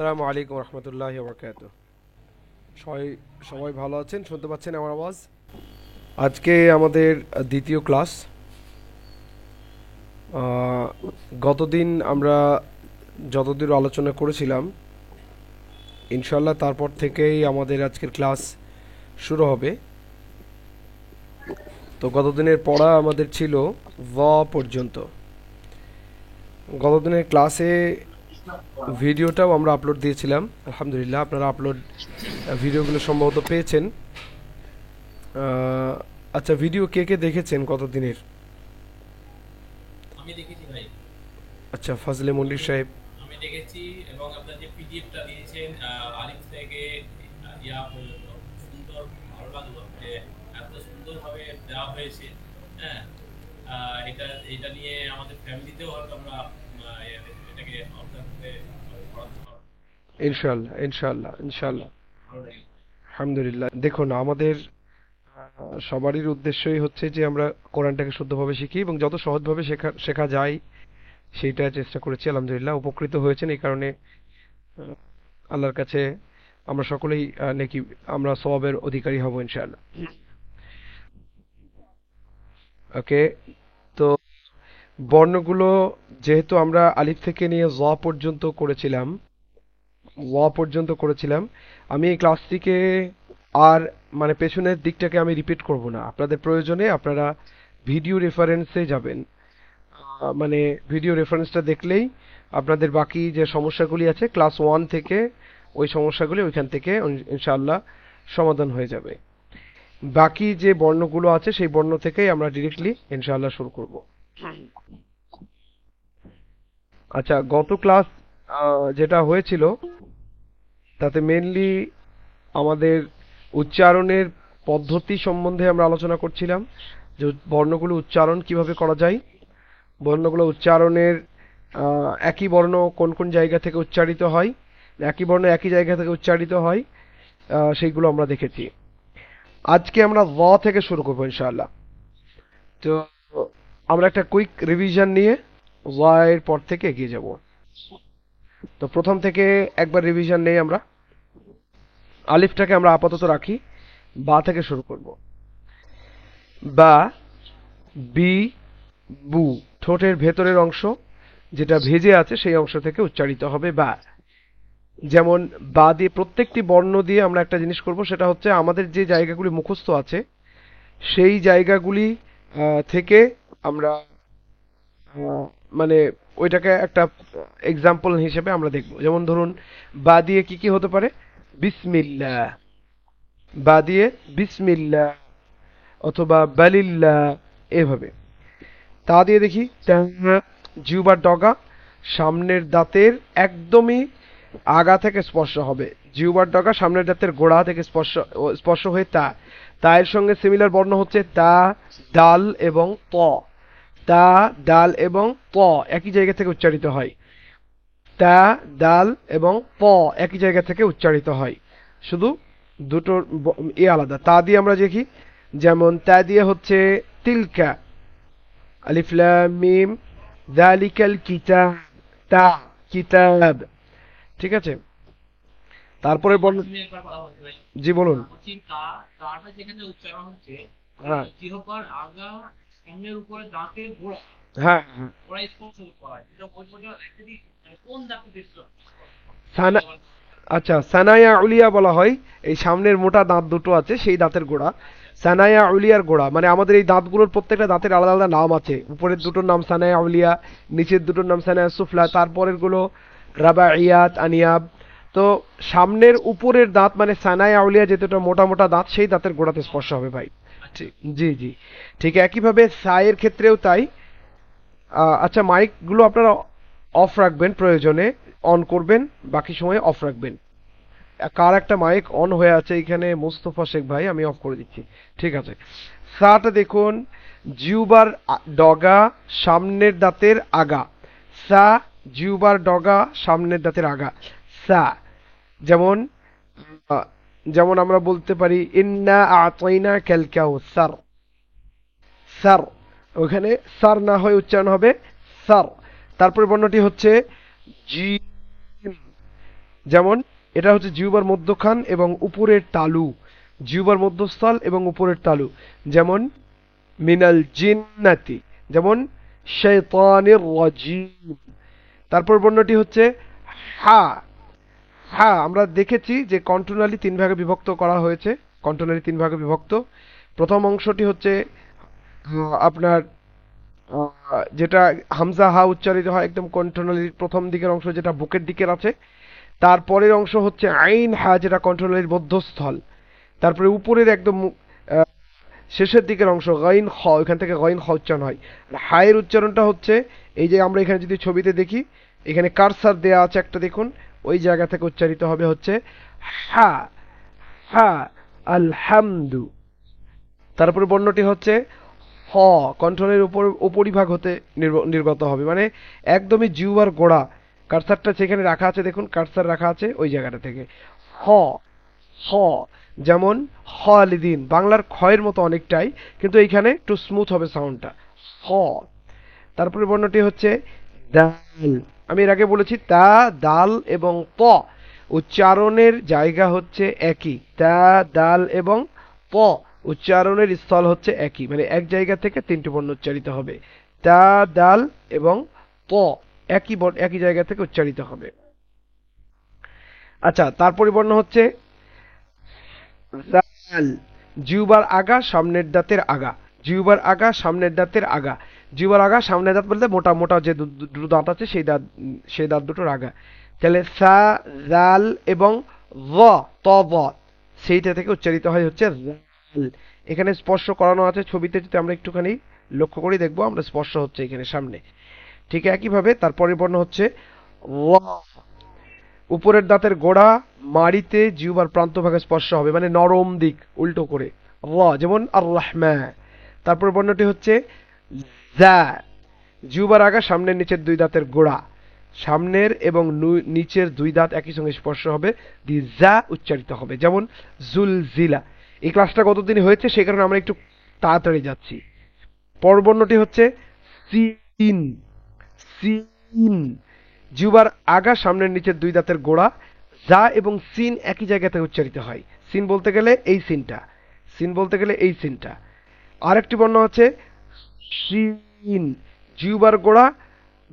আসসালামু আলাইকুম রহমতুল্লাহি ওয়া বারাকাতুহু। সবাই সবাই ভালো আছেন? শুনতে পাচ্ছেন আমার আওয়াজ? আজকে আমাদের দ্বিতীয় ক্লাস। আহ, গতদিন আমরা যতদূর আলোচনা করেছিলাম, ইনশাল্লাহ তারপর থেকেই আমাদের আজকের ক্লাস শুরু হবে। তো গতদিনের পড়া আমাদের ছিল ভ পর্যন্ত। গতদিনের ক্লাসে ভিডিওটাও আমরা আপলোড দিয়েছিলাম, আলহামদুলিল্লাহ আপনারা ভিডিওগুলো সম্ভবত পেয়েছেন। আচ্ছা, ভিডিও কে কে দেখেছেন কতদিনের? আমি দেখেছি ভাই। আচ্ছা, ফাজলে মল্লিক সাহেব। আমি দেখেছি এবং আপনার যে পিডিএফটা দিয়েছেন আলিফ থেকে ইয়া পর্যন্ত সুন্দর, ভালো লাগলো যে এত সুন্দরভাবে দেওয়া হয়েছে। হ্যাঁ, এটা এটা নিয়ে আমাদের ফ্যামিলিতেও হয়তো আমরা এটাকে অবজার্ভ করে পড়াতে পারবো। ইনশাল্লাহ ইনশাল্লাহ ইনশাল্লাহ। ভালো লাগে। আলহামদুলিল্লাহ, দেখুন আমাদের সবারই উদ্দেশ্যই হচ্ছে যে আমরা কোরআনটাকে শুদ্ধভাবে শিখি এবং যত সহজভাবে শেখা শেখা যায় সেইটা চেষ্টা করেছি। আলহামদুলিল্লাহ উপকৃত হয়েছেন, এই কারণে আহ, আল্লাহর কাছে আমরা সকলেই নেকি আমরা সওয়াবের অধিকারী হব ইনশাআল্লাহ। ওকে, তো বর্ণগুলো যেহেতু আমরা আলিফ থেকে নিয়ে জ পর্যন্ত করেছিলাম, আমি এই ক্লাসটিকে আর মানে পেছনের দিকটাকে আমি রিপিট করব না। আপনাদের প্রয়োজনে আপনারা ভিডিও রেফারেন্সে যাবেন। মানে ভিডিও রেফারেন্সটা দেখলেই আপনাদের বাকি যে সমস্যাগুলি আছে ক্লাস 1 থেকে, ওই সমস্যাগুলি ওইখান থেকে ইনশাআল্লাহ সমাধান হয়ে যাবে। বাকি যে বর্ণগুলো আছে সেই বর্ণ থেকেই আমরা ডিরেক্টলি ইনশাআল্লাহ শুরু করব। আচ্ছা, গত ক্লাস যেটা হয়েছিল তাতে মেনলি আমাদের উচ্চারণের পদ্ধতি সম্বন্ধে আমরা আলোচনা করছিলাম, যে বর্ণগুলো উচ্চারণ কিভাবে করা যায়, বর্ণগুলো উচ্চারণের একই বর্ণ কোন কোন জায়গা থেকে উচ্চারিত হয়, একই বর্ণ একই জায়গা থেকে উচ্চারিত হয়, সেইগুলো আমরা দেখেছি। আজকে আমরা ভ থেকে শুরু করবো ইনশাআল্লাহ। তো আমরা একটা কুইক রিভিশন নিয়ে ভ এর পর থেকে এগিয়ে যাব। তো প্রথম থেকে একবার রিভিশন নেই আমরা। আলিফটাকে আমরা আপাতত রাখি, বা থেকে শুরু করব। বা, বি, বু, ঠোঁটের ভেতরের অংশ যেটা ভেজে আছে সেই অংশ থেকে উচ্চারিত হবে বা। যেমন বা দিয়ে প্রত্যেকটি বর্ণ দিয়ে আমরা একটা জিনিস করব, সেটা হচ্ছে আমাদের যে জায়গাগুলি মুখস্থ আছে সেই জায়গাগুলি থেকে আমরা আহ, মানে ওইটাকে একটা এক্সাম্পল হিসেবে আমরা দেখব। যেমন ধরুন, বা দিয়ে কি কি হতে পারে? বিসমিল্লাহ, বা দিয়ে বিসমিল্লাহ, অথবা বালিল্লাহ, এভাবে। তা দিয়ে দেখি, জিহ্বার ডগা সামনের দাঁতের একদমই আগা থেকে স্পর্শ হবে। জিহ্বার ডগা সামনের দাঁতের গোড়া থেকে স্পর্শ হয়ে তা। তা এর সঙ্গে সিমিলার বর্ণ হচ্ছে তা, ডাল এবং ত। তা, ডাল এবং প একই জায়গা থেকে উচ্চারিত হয়। তা, ডাল এবং প একই জায়গা থেকে উচ্চারিত হয়, শুধু দুটোর আলাদা। তা দিয়ে আমরা দেখি, যেমন তা দিয়ে হচ্ছে তিলকা, আলিফ লাম মিম, যালিকাল কিতাব, তা, কিতাব। ঠিক আছে, তারপরে ভাই বল। তুমি একবার কথা বলতে ভাই। জি বলুন। বলছি তাটা যেখানে উচ্চারণ হচ্ছে হ্যাঁ জিহ্বার আগা সামনের উপরে দাঁতের গোড়া হ্যাঁ হ্যাঁ। গোড়া স্পর্শ করা হয়। এটা ওই পর্যন্ত একটা দিক মানে কোন দাঁতের দৃশ্য সানা, আচ্ছা, সানায়া উলিয়া বলা হয় এই সামনের মোটা দাঁত দুটো আছে সেই দাঁতের গোড়া। সানায়া উলিয়ার গোড়া মানে আমাদের এই দাঁতগুলোর প্রত্যেকটা দাঁতের আলাদা আলাদা নাম আছে। উপরের দুটোর নাম সানায়া উলিয়া, নিচের দুটোর নাম সানায়া সুফলা, তারপরের গুলো রাবাইয়াত, আনিয়াব। তো সামনের উপরের দাঁত মানে সানায়া উলিয়া যেটা মোটা মোটা দাঁত, সেই দাঁতের গোড়াতে স্পর্শ হবে ভাই। আচ্ছা। জি জি, ঠিক একইভাবে সায়ের ক্ষেত্রেও তাই। আচ্ছা, মাইক গুলো আপনারা অফ রাখবেন, প্রয়োজনে অন করবেন, বাকি সময় অফ রাখবেন। কার একটা মাইক অন হয়ে আছে এখানে? মোস্তফা শেখ ভাই, আমি অফ করে দিচ্ছি। ঠিক আছে, সাটা দেখুন, জিহ্বার ডগা সামনের দাঁতের আগা। সা, জিহ্বার ডগা সামনের দাঁতের আগা, সা। যেমন আহ, যেমন আমরা বলতে পারি ইন্না আতাইনা কাল কাউসার, সার। ওখানে সার না হয়ে উচ্চারণ হবে সার। তারপরে বর্ণটি হচ্ছে জিম, যেমন এটা হচ্ছে জিহ্বার মধ্যখান এবং উপরের তালু, জিহ্বার মধ্যস্থল এবং উপরের তালু। যেমন মিনাল জিন্নাতি, যেমন শাইতানির রাজিম। তারপর বর্ণটি হচ্ছে হা। হা আমরা দেখেছি যে কন্ট্রোনালি তিন ভাগে বিভক্ত করা হয়েছে, কন্ট্রোনালি তিন ভাগে বিভক্ত। প্রথম অংশটি হচ্ছে আপনার যেটা হামজা হা উচ্চারিত হয় একদম কন্ট্রোনালির প্রথম দিকের অংশ, যেটা বুকের দিকের আছে। তারপরের অংশ হচ্ছে আইন হা, যেটা কন্ট্রোনালির মধ্যস্থল। তারপরে উপরের একদম শেষের দিকের অংশ গাইন খ, ওইখান থেকে গাইন খ উচ্চারণ হয়। আর হায়ের উচ্চারণটা হচ্ছে এই যে আমরা এখানে যদি ছবিতে দেখি, এখানে কারসার দেয়া আছে একটা, দেখুন ওই জায়গা থেকে উচ্চারিত হবে হচ্ছে হা। হা আলহামদু। তারপরে বর্ণটি হচ্ছে হ, কণ্ঠনের উপর উপরিভাগ হতে নির্গত হবে, মানে একদমই জিহ্বার গোড়া। কারসারটা সেখানে রাখা আছে, দেখুন কারসার রাখা আছে ওই জায়গাটা থেকে। হ। হ যেমন খালিদিন, বাংলার খয়ের মতো অনেকটাই, কিন্তু এইখানে একটু স্মুথ হবে সাউন্ডটা। হ। তারপরে বর্ণটি হচ্ছে দাল। আমি এর আগে বলেছি তা, দাল এবং প উচ্চারণের জায়গা হচ্ছে একই। তা, দাল এবং প উচ্চারণের স্থল হচ্ছে একই, মানে এক জায়গা থেকে তিনটি বর্ণ উচ্চারিত হবে। তা, দাল এবং প একই জায়গা থেকে উচ্চারিত হবে। আচ্ছা, তারপরে বর্ণ হচ্ছে জাল। জিহ্বার আগা সামনের দাঁতের আগা, জিহ্বার আগা সামনের দাঁতের আগা। জিহ্বার আগা সামনের দাঁত বলতে মোটা মোটা যে দুটো দাঁত আছে সেই দাঁত দুটোর আগা। তাহলে সা, জাল এবং ভ, ত ভ, সেইটা থেকে উচ্চারিত হয় হচ্ছে জাল। এখানে স্পর্শ করানো আছে ছবিতে, যদি আমরা একটুখানি লক্ষ্য করি দেখবো আমরা স্পর্শ হচ্ছে এখানে সামনে। ঠিক একইভাবে তারপরের বর্ণ হচ্ছে ল। উপরের দাঁতের গোড়া মাড়িতে জিহ্বার প্রান্তভাগে স্পর্শ হবে, মানে নরম দিক উল্টো করে ল, যেমন আর রাহমা। তারপর বর্ণটি হচ্ছে যা। জিহ্বার আগা সামনের নিচের দুই দাঁতের গোড়া, সামনের এবং নিচের দুই দাঁত একই সঙ্গে স্পর্শ হবে, দিয়ে যা উচ্চারিত হবে। যেমন জুলজিলা। এই ক্লাসটা কতদিন হয়েছে সেই কারণে আমরা একটু তাড়াতাড়ি যাচ্ছি। পরবর্ণটি হচ্ছে সিন। সিন জিহ্বার আগা সামনের নিচের দুই দাঁতের গোড়া, যা এবং সিন একই জায়গা থেকে উচ্চারিত হয়। সিন বলতে গেলে এই সিনটা, সিন বলতে গেলে এই সিনটা। আরেকটি বর্ণ আছে শিন। জিহ্বার গোড়া,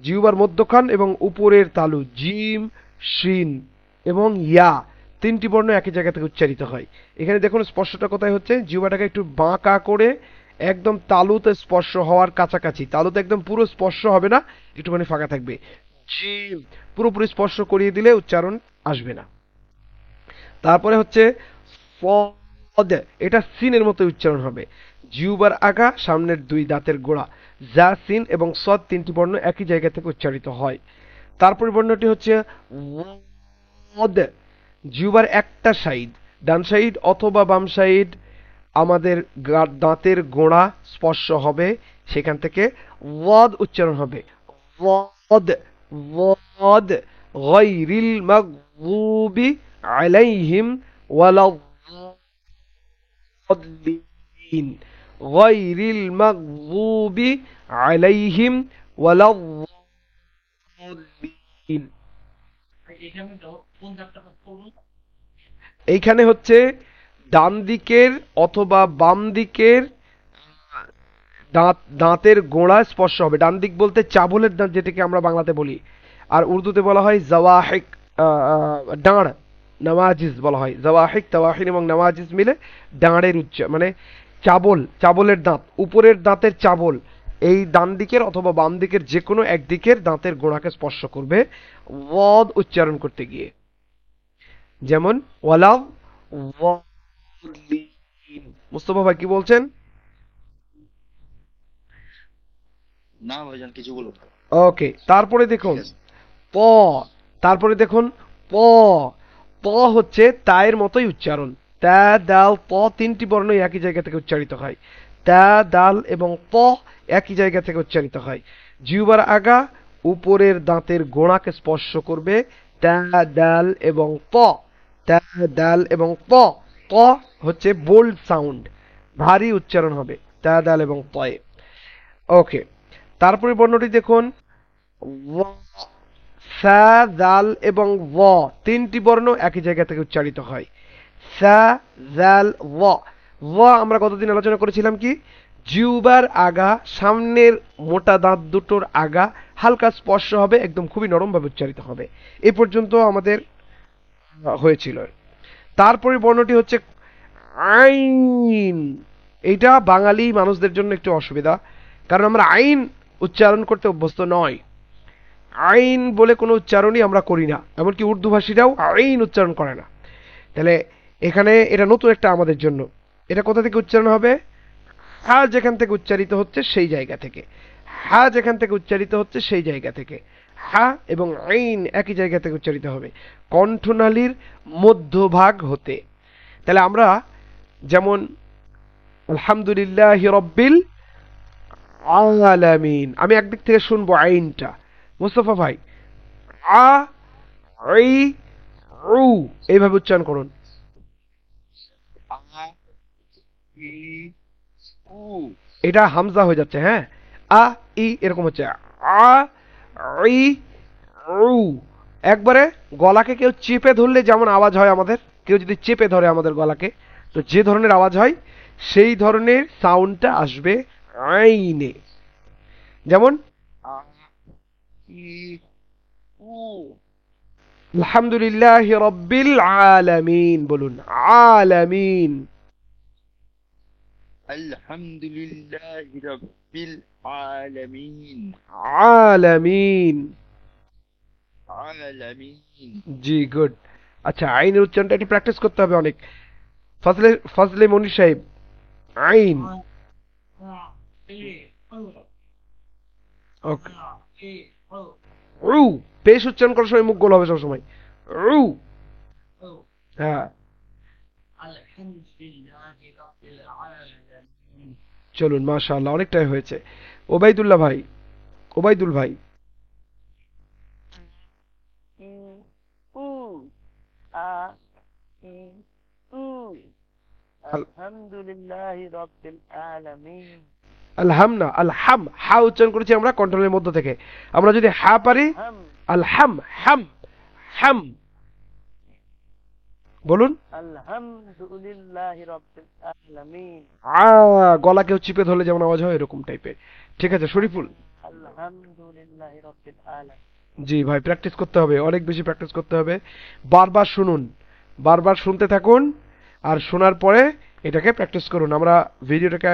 জিহ্বার মধ্যখান এবং উপরের তালু, জিম, শিন এবং ইয়া তিনটি বর্ণ একই জায়গা থেকে উচ্চারিত হয়। এখানে দেখুন স্পর্শটা কোথায় হচ্ছে, জিহ্বাটাকে একটু বাঁকা করে একদম তালুতে স্পর্শ হওয়ার কাছাকাছি। তালুতে একদম পুরো স্পর্শ হবে না, একটুখানি ফাঁকা থাকবে। জিম পুরোপুরি স্পর্শ করিয়ে দিলে উচ্চারণ আসবে না। তারপরে হচ্ছে ফদ, এটা সিনের মতো উচ্চারণ হবে। জিহ্বার আগা সামনের দুই দাঁতের গোড়া, যা, সিন এবং সদ তিনটি বর্ণ একই জায়গা থেকে উচ্চারিত হয়। তারপর বর্ণটি হচ্ছে ওয়াদ। জিহ্বার একটা সাইড, ডান সাইড অথবা বাম সাইড আমাদের দাঁতের গোড়া স্পর্শ হবে, সেখান থেকে ওয়াদ উচ্চারণ হবে। ওয়াদ, ওয়াদ গায়রিল মাগযুবি আলাইহিম ওয়ালাদ-দাল্লিন। গায়রিল মাগযুবি আলাইহিম ওয়ালাদ-দাল্লিন। এইখানে হচ্ছে ডান দিকের অথবা বাম দিকের দাঁতের গোড়া স্পর্শ হবে। ডান দিক বলতে চাবলের দাঁত, যেটাকে আমরা বাংলাতে বলি, আর উর্দুতে বলা হয় জাওয়াহিক, ডাঁড়, নামাজিজ বলা হয়। জাওয়াহিক, তাওয়াহিন এবং নামাজিজ মিলে ডাঁড়ের মানে চাবলের দাঁত, উপরের দাঁতের চাবল এই ডান দিকের অথবা বাম দিকের যে কোনো একদিকের দাঁতের গোড়াকে স্পর্শ করবে ওয়াদ উচ্চারণ করতে গিয়ে। যেমন ওয়ালাদ ওয়ালিন। মুস্তফা ভাই কি বলছেন? না ভাইজান কিছু বলুন। ওকে, তারপরে দেখুন প। তারপরে দেখুন প। প হচ্ছে তায়ের মতোই উচ্চারণ। তা, দাল, প তিনটি বর্ণ একই জায়গা থেকে উচ্চারিত হয়। তা, দাল এবং প একই জায়গা থেকে উচ্চারিত হয়। জিহ্বার আগা উপরের দাঁতের গোড়াকে স্পর্শ করবে তা, দাল এবং প। তা, দাল এবং প। প হচ্ছে বোল্ড সাউন্ড, ভারী উচ্চারণ হবে তা, দাল এবং পয়ে। ওকে, তারপরে বর্ণটি দেখুন সা, জাল এবং ও তিনটি বর্ণ একই জায়গা থেকে উচ্চারিত হয়। সা, জাল, ও আমরা গতদিন আলোচনা করেছিলাম কি জিহ্বার আগা, সামনের মোটা দাঁত দুটোর আগা হালকা স্পর্শ হবে, একদম খুবই নরমভাবে উচ্চারিত হবে। এ পর্যন্ত আমাদের হয়েছিল। তারপরে বর্ণটি হচ্ছে আইন। এইটা বাঙালি মানুষদের জন্য একটু অসুবিধা, কারণ আমরা আইন উচ্চারণ করতে অভ্যস্ত নয়। আইন বলে কোনো উচ্চারণই আমরা করি না, এমনকি উর্দু ভাষীরাও আইন উচ্চারণ করে না। তাহলে এখানে এটা নতুন একটা আমাদের জন্য। এটা কোথা থেকে উচ্চারণ হবে? হা যেখান থেকে উচ্চারিত হচ্ছে সেই জায়গা থেকে, হা যেখান থেকে উচ্চারিত হচ্ছে সেই জায়গা থেকে। হা এবং আইন একই জায়গা থেকে উচ্চারিত হবে, কণ্ঠনালীর মধ্যভাগ হতে। তাহলে আমরা যেমন আলহামদুলিল্লাহি রাব্বিল আলামিন, আমি একদিক থেকে শুনবো আইনটা। মুস্তফা ভাই, আ, ই, উ এইভাবে উচ্চারণ করুন। আ, ই, উ। এটা হামজা হয়ে যাচ্ছে, হ্যাঁ। আ, ই এরকম হচ্ছে। আ, ই, উ। একবারে গলাকে কেউ চেপে ধরলে যেমন আওয়াজ হয়, আমাদের কেউ যদি চেপে ধরে আমাদের গলাকে, তো যে ধরনের আওয়াজ হয় সেই ধরনের সাউন্ডটা আসবে আইনে। যেমন আ, ই, উ। আলহামদুলিল্লাহি রাব্বিল আলামিন বলুন, আলামিন। আলহামদুলিল্লাহি রাব্বিল আলামিন। আলামিন। আলামিন। জি, গুড। আচ্ছা, আইনের উচ্চারণটা একটু প্র্যাকটিস করতে হবে অনেক। ফজলে ফজলে মনির সাহেব, আইন। ওকে। রু, পেশ উচ্চারণ করার সময় মুখ গোল হবে সবসময়। রু। হ্যাঁ, চলুন, মাশাআল্লাহ, অনেকটাই হয়েছে। ওবাইদুল্লাহ ভাই, ওবাইদুল ভাই। ই, উ। আ, ই, উ। আলহামদুলিল্লাহি রাব্বিল আলামিন। আলহাম না, আলহাম, হা উচ্চারণ করেছি আমরা কন্ট্রোলের মধ্য থেকে। আমরা যদি হা পারি, হাম। আলহাম, হাম, হাম বলুন। আলহামদুলিল্লাহি রাব্বিল আলামিন। গলাকেও চিপে ধরলে যেমন আওয়াজ হয় এরকম টাইপের। ঠিক আছে শরীফুল। আলহামদুলিল্লাহি রাব্বিল আলামিন। জি ভাই, প্র্যাকটিস করতে হবে, অনেক বেশি প্র্যাকটিস করতে হবে। বারবার শুনুন, বারবার শুনতে থাকুন, আর শোনার পরে এটাকে প্র্যাকটিস করুন। আমরা ভিডিওটাকে,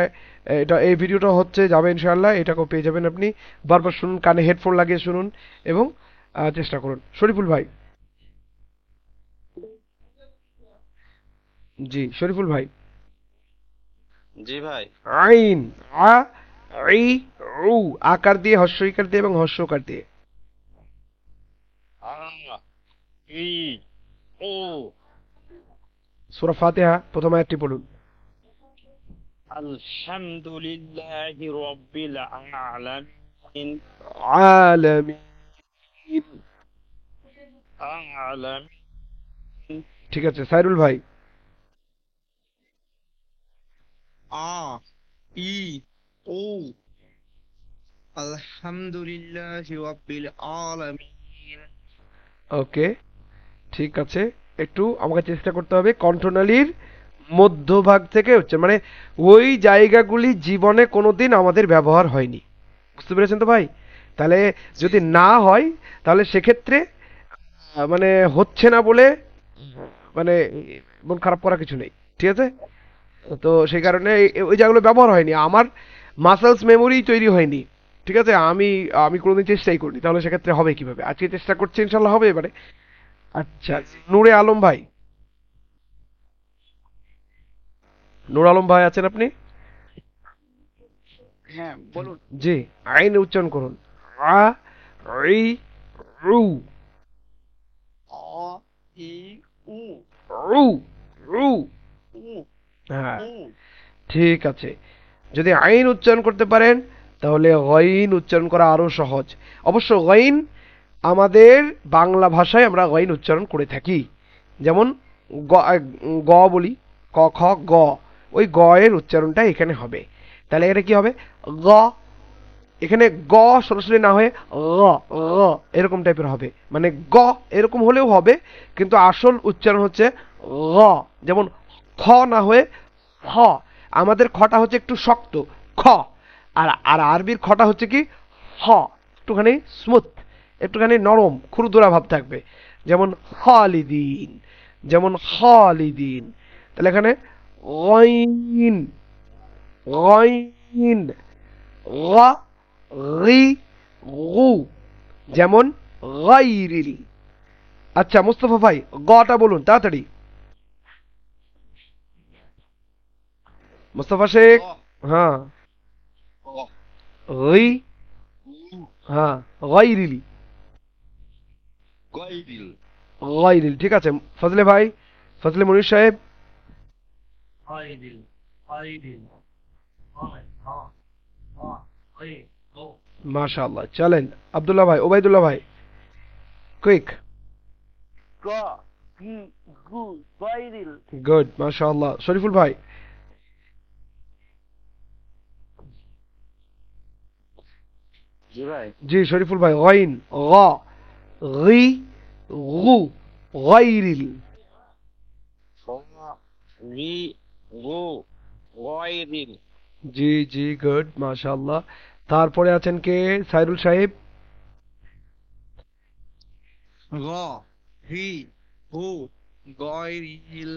এই ভিডিওটা হচ্ছে যাবে ইনশাআল্লাহ, এটাকেও পেয়ে যাবেন আপনি। বারবার শুনুন, কানে হেডফোন লাগিয়ে শুনুন এবং চেষ্টা করুন। শরীফুল ভাই। জি শরীফুল ভাই। জি ভাই। আইন, আ, ই, উ আকার দিয়ে, হস্যইকার দিয়ে এবং হস্যকার দিয়ে। আ, ই, উ। সূরা ফাতিহা প্রথম আয়াতটি পড়ুন। আলহামদুলিল্লাহি রাব্বিল আলামিন। আলামিন। আলামিন। ঠিক আছে সাইরুল ভাই। আ, ই, উ। আলহামদুলিল্লাহি রাব্বিল আলামিন। ওকে, ঠিক আছে। একটু আমাকে চেষ্টা করতে হবে কণ্ঠনালীর মধ্যভাগ থেকে হচ্ছে, মানে ওই জায়গাগুলি জীবনে কোনোদিন আমাদের ব্যবহার হয়নি। বুঝতে পেরেছেন তো ভাই? তাহলে যদি না হয় তাহলে সেক্ষেত্রে মানে হচ্ছে না বলে মানে মন খারাপ করা কিছু নেই, ঠিক আছে? তো সেই কারণে ওই জায়গাগুলো ব্যবহার হয়নি, আমার মাসেলস মেমোরি তৈরি হয়নি, ঠিক আছে? আমি আমি কোনোদিন চেষ্টাই করিনি, তাহলে সেক্ষেত্রে হবে কিভাবে? আজকে চেষ্টা করছি, ইনশাল্লাহ হবে এবারে। আচ্ছা, নূরে আলম ভাই। নূর আলম ভাই আছেন আপনি? হ্যাঁ বলুন। জি, আইন উচ্চারণ করুন। আ, ই, রু। অ, ই, উ। রু, রু। উ, হ্যাঁ, উ। ঠিক আছে। যদি আইন উচ্চারণ করতে পারেন তাহলে গইন উচ্চারণ করা আরো সহজ। অবশ্য গইন আমাদের বাংলা ভাষায় আমরা গইন উচ্চারণ করে থাকি, যেমন গ, গ বলি, ক খ গ, ওই গ এর উচ্চারণটা এখানে হবে। তাহলে এটা কি হবে? গ, এখানে গ সরাসরি না হয়ে এরকম টাইপের হবে, মানে গ এরকম হলেও হবে, কিন্তু আসল উচ্চারণ হচ্ছে গ। যেমন খ না হয়ে খ। আমাদের খটা হচ্ছে একটু শক্ত, খ। আর আর আরবির খটা হচ্ছে কি হ, একটুখানি স্মুথ, একটুখানি নরম, খুরদুরা ভাব থাকবে। যেমন খালিদিন, যেমন খালিদিন। তাহলে এখানে গাইন, গাইন, গা, রি, গু, যেমন গাইরিল। আচ্ছা মুস্তফা ভাই গটা বলুন তাড়াতাড়ি। মুস্তফা শেখ। গ হ্যাঁ। গ রি। গু হ্যাঁ গাইরিল, গাইরিল গাইরিল। ঠিক আছে ফজলে ভাই, ফজলে মনির সাহেব। আইডিল আইডিল হয় হ্যাঁ হ্যাঁ হয় গো। মাশাআল্লাহ, চলেন আব্দুল্লাহ ভাই, ওবাইদুল্লাহ ভাই, কুইক। গ গি গু গাইরিল। গুড, মাশাআল্লাহ। শরীফুল ভাই। জি ভাই। জি শরীফুল ভাই। গাইন, গা, রি, গু, গাইরিল। রি গু গাইরিল। জি জি, গুড, মাশাআল্লাহ। তারপরে আছেন কে? সাইরুল সাহেব। গ হি হু গাইরিল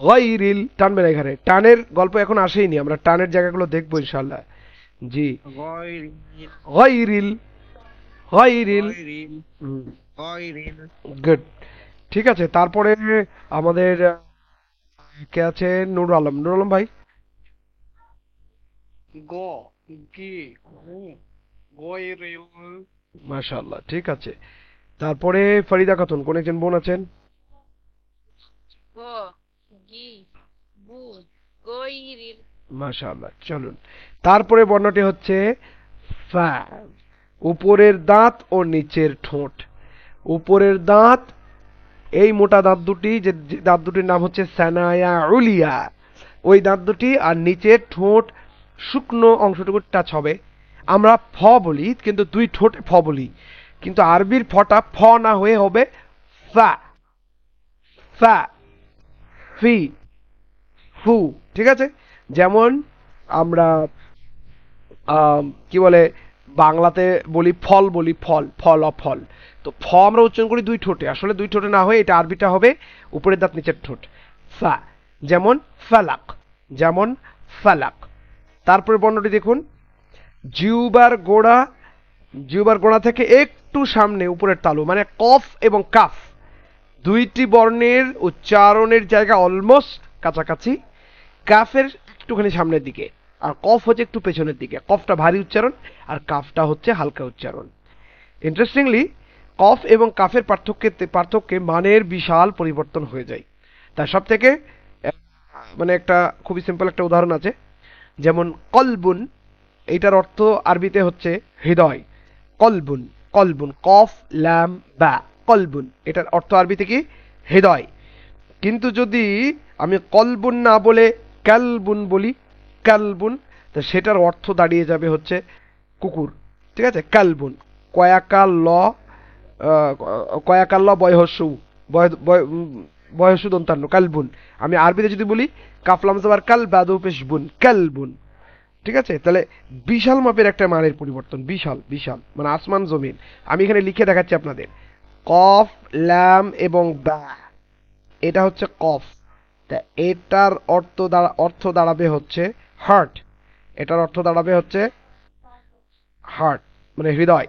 গাইরিল টানবেন এখানে, টানের গল্প এখন আসেইনি, আমরা টানের জায়গাগুলো দেখবো ইনশাআল্লাহ। জি, গাইরিল গাইরিল, গাইরিল। গাইরিল গাইরিল গুড, ঠিক আছে। তারপরে আমাদের কে আছে? নুরুল আলম, নুরুল আলম ভাই। গ গি গু গাইরিল। মাশাআল্লাহ, ঠিক আছে। তারপরে ফরিদা খাতুন, কোন একজন বোন আছেন? গ গি গু গৈরিল। মাশাআল্লাহ, চলুন। তারপরে বর্ণটি হচ্ছে ফা। উপরের দাঁত ও নিচের ঠোঁট। উপরের দাঁত, এই মোটা দাঁত দুটি, যে যে দাঁত দুটির নাম হচ্ছে সানায়া উলিয়া, ওই দাঁত দুটি, আর নিচের ঠোঁট শুকনো অংশটুকু টাচ হবে। আমরা ফ বলি, কিন্তু দুই ঠোঁটে ফ বলি, কিন্তু আরবির ফটা ফ না হয়ে হবে ফা, ফা, ফি, ফু। ঠিক আছে? যেমন আমরা কি বলে, বাংলাতে বলি ফল, বলি ফল, ফল, অফল। তো ফ আমরা উচ্চারণ করি দুই ঠোঁটে, আসলে দুই ঠোঁটে না হয়ে এটা আরবিটা হবে উপরের দাঁত নিচের ঠোঁট, ফা। যেমন ফালাক, যেমন ফালাক। তারপরে বর্ণটি দেখুন, জিহ্বার গোড়া, জিহ্বার গোড়া থেকে একটু সামনে উপরের তালু, মানে কফ এবং কাফ দুইটি বর্ণের উচ্চারণের জায়গা অলমোস্ট কাছাকাছি। কাফের একটুখানি সামনের দিকে, আর কফ হচ্ছে একটু পেছনের দিকে। কফটা ভারী উচ্চারণ আর কাফটা হচ্ছে হালকা উচ্চারণ। ইন্টারেস্টিংলি কফ এবং কাফের পার্থক্যে মানের বিশাল পরিবর্তন হয়ে যায়। তার সব থেকে মানে একটা খুবই সিম্পল একটা উদাহরণ আছে, যেমন কলবুন, এইটার অর্থ আরবিতে হচ্ছে হৃদয়। কলবুন, কলবুন, কফ ল্যাম বা, কলবুন, এটার অর্থ আরবিতে কি? হৃদয়। কিন্তু যদি আমি কলবুন না বলে কালবুন বলি, কালবুন, তা সেটার অর্থ দাঁড়িয়ে যাবে হচ্ছে কুকুর। ঠিক আছে? কালবুন, কয়াকাল ল, কয়াকাল ল বয়হস্যু, বয়স্যু দন্তান্ন, কালবুন। আমি আরবিতে যদি বলি কাফলাম জবর কাল বাদু পেশ বুন, কালবুন। ঠিক আছে? তাহলে বিশাল মাপের একটা মানের পরিবর্তন, বিশাল বিশাল, মানে আসমান জমিন। আমি এখানে লিখে দেখাচ্ছি আপনাদের, কফ ল্যাম এবং বা, এটা হচ্ছে কফ, তা এটার অর্থ দাঁড়াবে হচ্ছে হার্ট, এটার অর্থ দাঁড়াবে হচ্ছে হার্ট, মানে হৃদয়।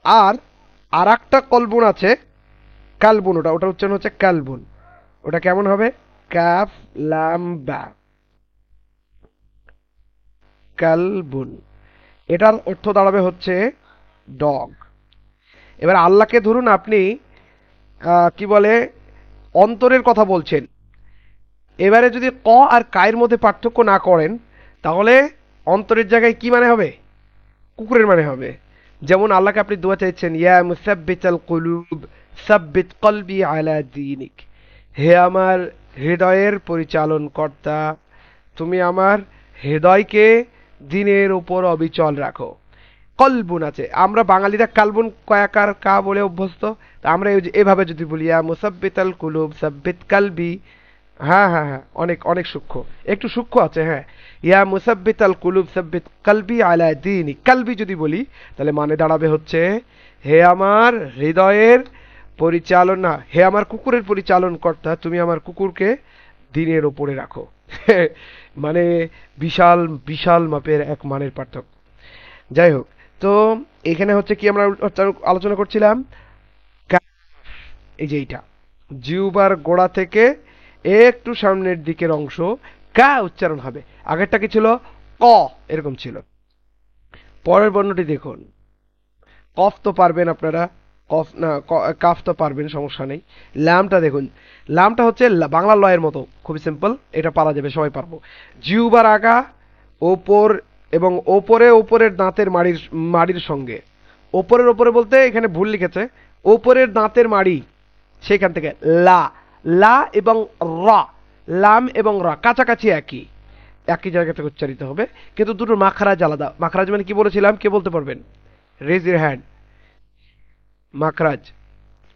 আর আর একটা কলবুন আছে, কালবুন, ওটা উচ্চারণ হচ্ছে কালবুন। ওটা কেমন হবে? কাফ লাম বা, কালবুন। এটার অর্থ দাঁড়াবে হচ্ছে ডগ। এবার আল্লাহকে ধরুন আপনি কি বলে অন্তরের কথা বলছেন, এবারে যদি ক আর কায়ের মধ্যে পার্থক্য না করেন, তাহলে অন্তরের জায়গায় কি মানে হবে? কুকুরের মানে হবে। যেমন আল্লাহকে আপনি দোয়া চাইছেন, ইয়া মুসাব্বিতাল কুলুব সাব্বিত কলবি আলা দীনিক, হে আমার হৃদয়ের পরিচালন কর্তা, তুমি আমার হৃদয়কে দিনের উপর অবিচল রাখো। কলবুন আছে, আমরা বাঙালিরা কালবুন কয়াকার কা বলে অভ্যস্ত, তা আমরা এভাবে যদি বলি ইয়া মুসাব্বিতাল কুলুব সাব্বিত কালবি, হ্যাঁ হ্যাঁ হ্যাঁ, অনেক অনেক সূক্ষ্ম, একটু সূক্ষ্ম আছে, হ্যাঁ। ইয়া মুসাব্বিতাল কুলুব সাব্বিত কালবি আলা দীনি, কালবি যদি বলি তাহলে মানে দাঁড়াবে হচ্ছে হে আমার হৃদয়ের পরিচালনা, হে আমার কুকুরের পরিচালন কর্তা, তুমি আমার কুকুরকে দিনের ওপরে রাখো। মানে বিশাল বিশাল মাপের এক মানের পার্থক্য। যাই হোক, তো এখানে হচ্ছে কি আমরা আলোচনা করছিলাম, এই যে এইটা জিহ্বার গোড়া থেকে একটু সামনের দিকের অংশ কা উচ্চারণ হবে, আগেরটা কি ছিল ক এরকম ছিল। পরের বর্ণটি দেখুন, কফ তো পারবেন আপনারা, কফ না কাফ তো পারবেন, সমস্যা নেই। লামটা দেখুন, লামটা হচ্ছে বাংলা লয়ের মতো, খুবই সিম্পল, এটা পারা যাবে, সবাই পারবো। জিহ্বার আগা ওপর এবং ওপরে ওপরের দাঁতের মাড়ির সঙ্গে, ওপরের ওপরে বলতে এখানে ভুল লিখেছে, ওপরের দাঁতের মাড়ি, সেখান থেকে লা, লা এবং র, লাম এবং র কাছাকাছি একই জায়গা থেকে উচ্চারিত হবে, কিন্তু দুটোর মাখরাজ আলাদা। মাখরাজ মানে কি বলেছিলাম, কে বলতে পারবেন? Raise your hand. মাখরাজ,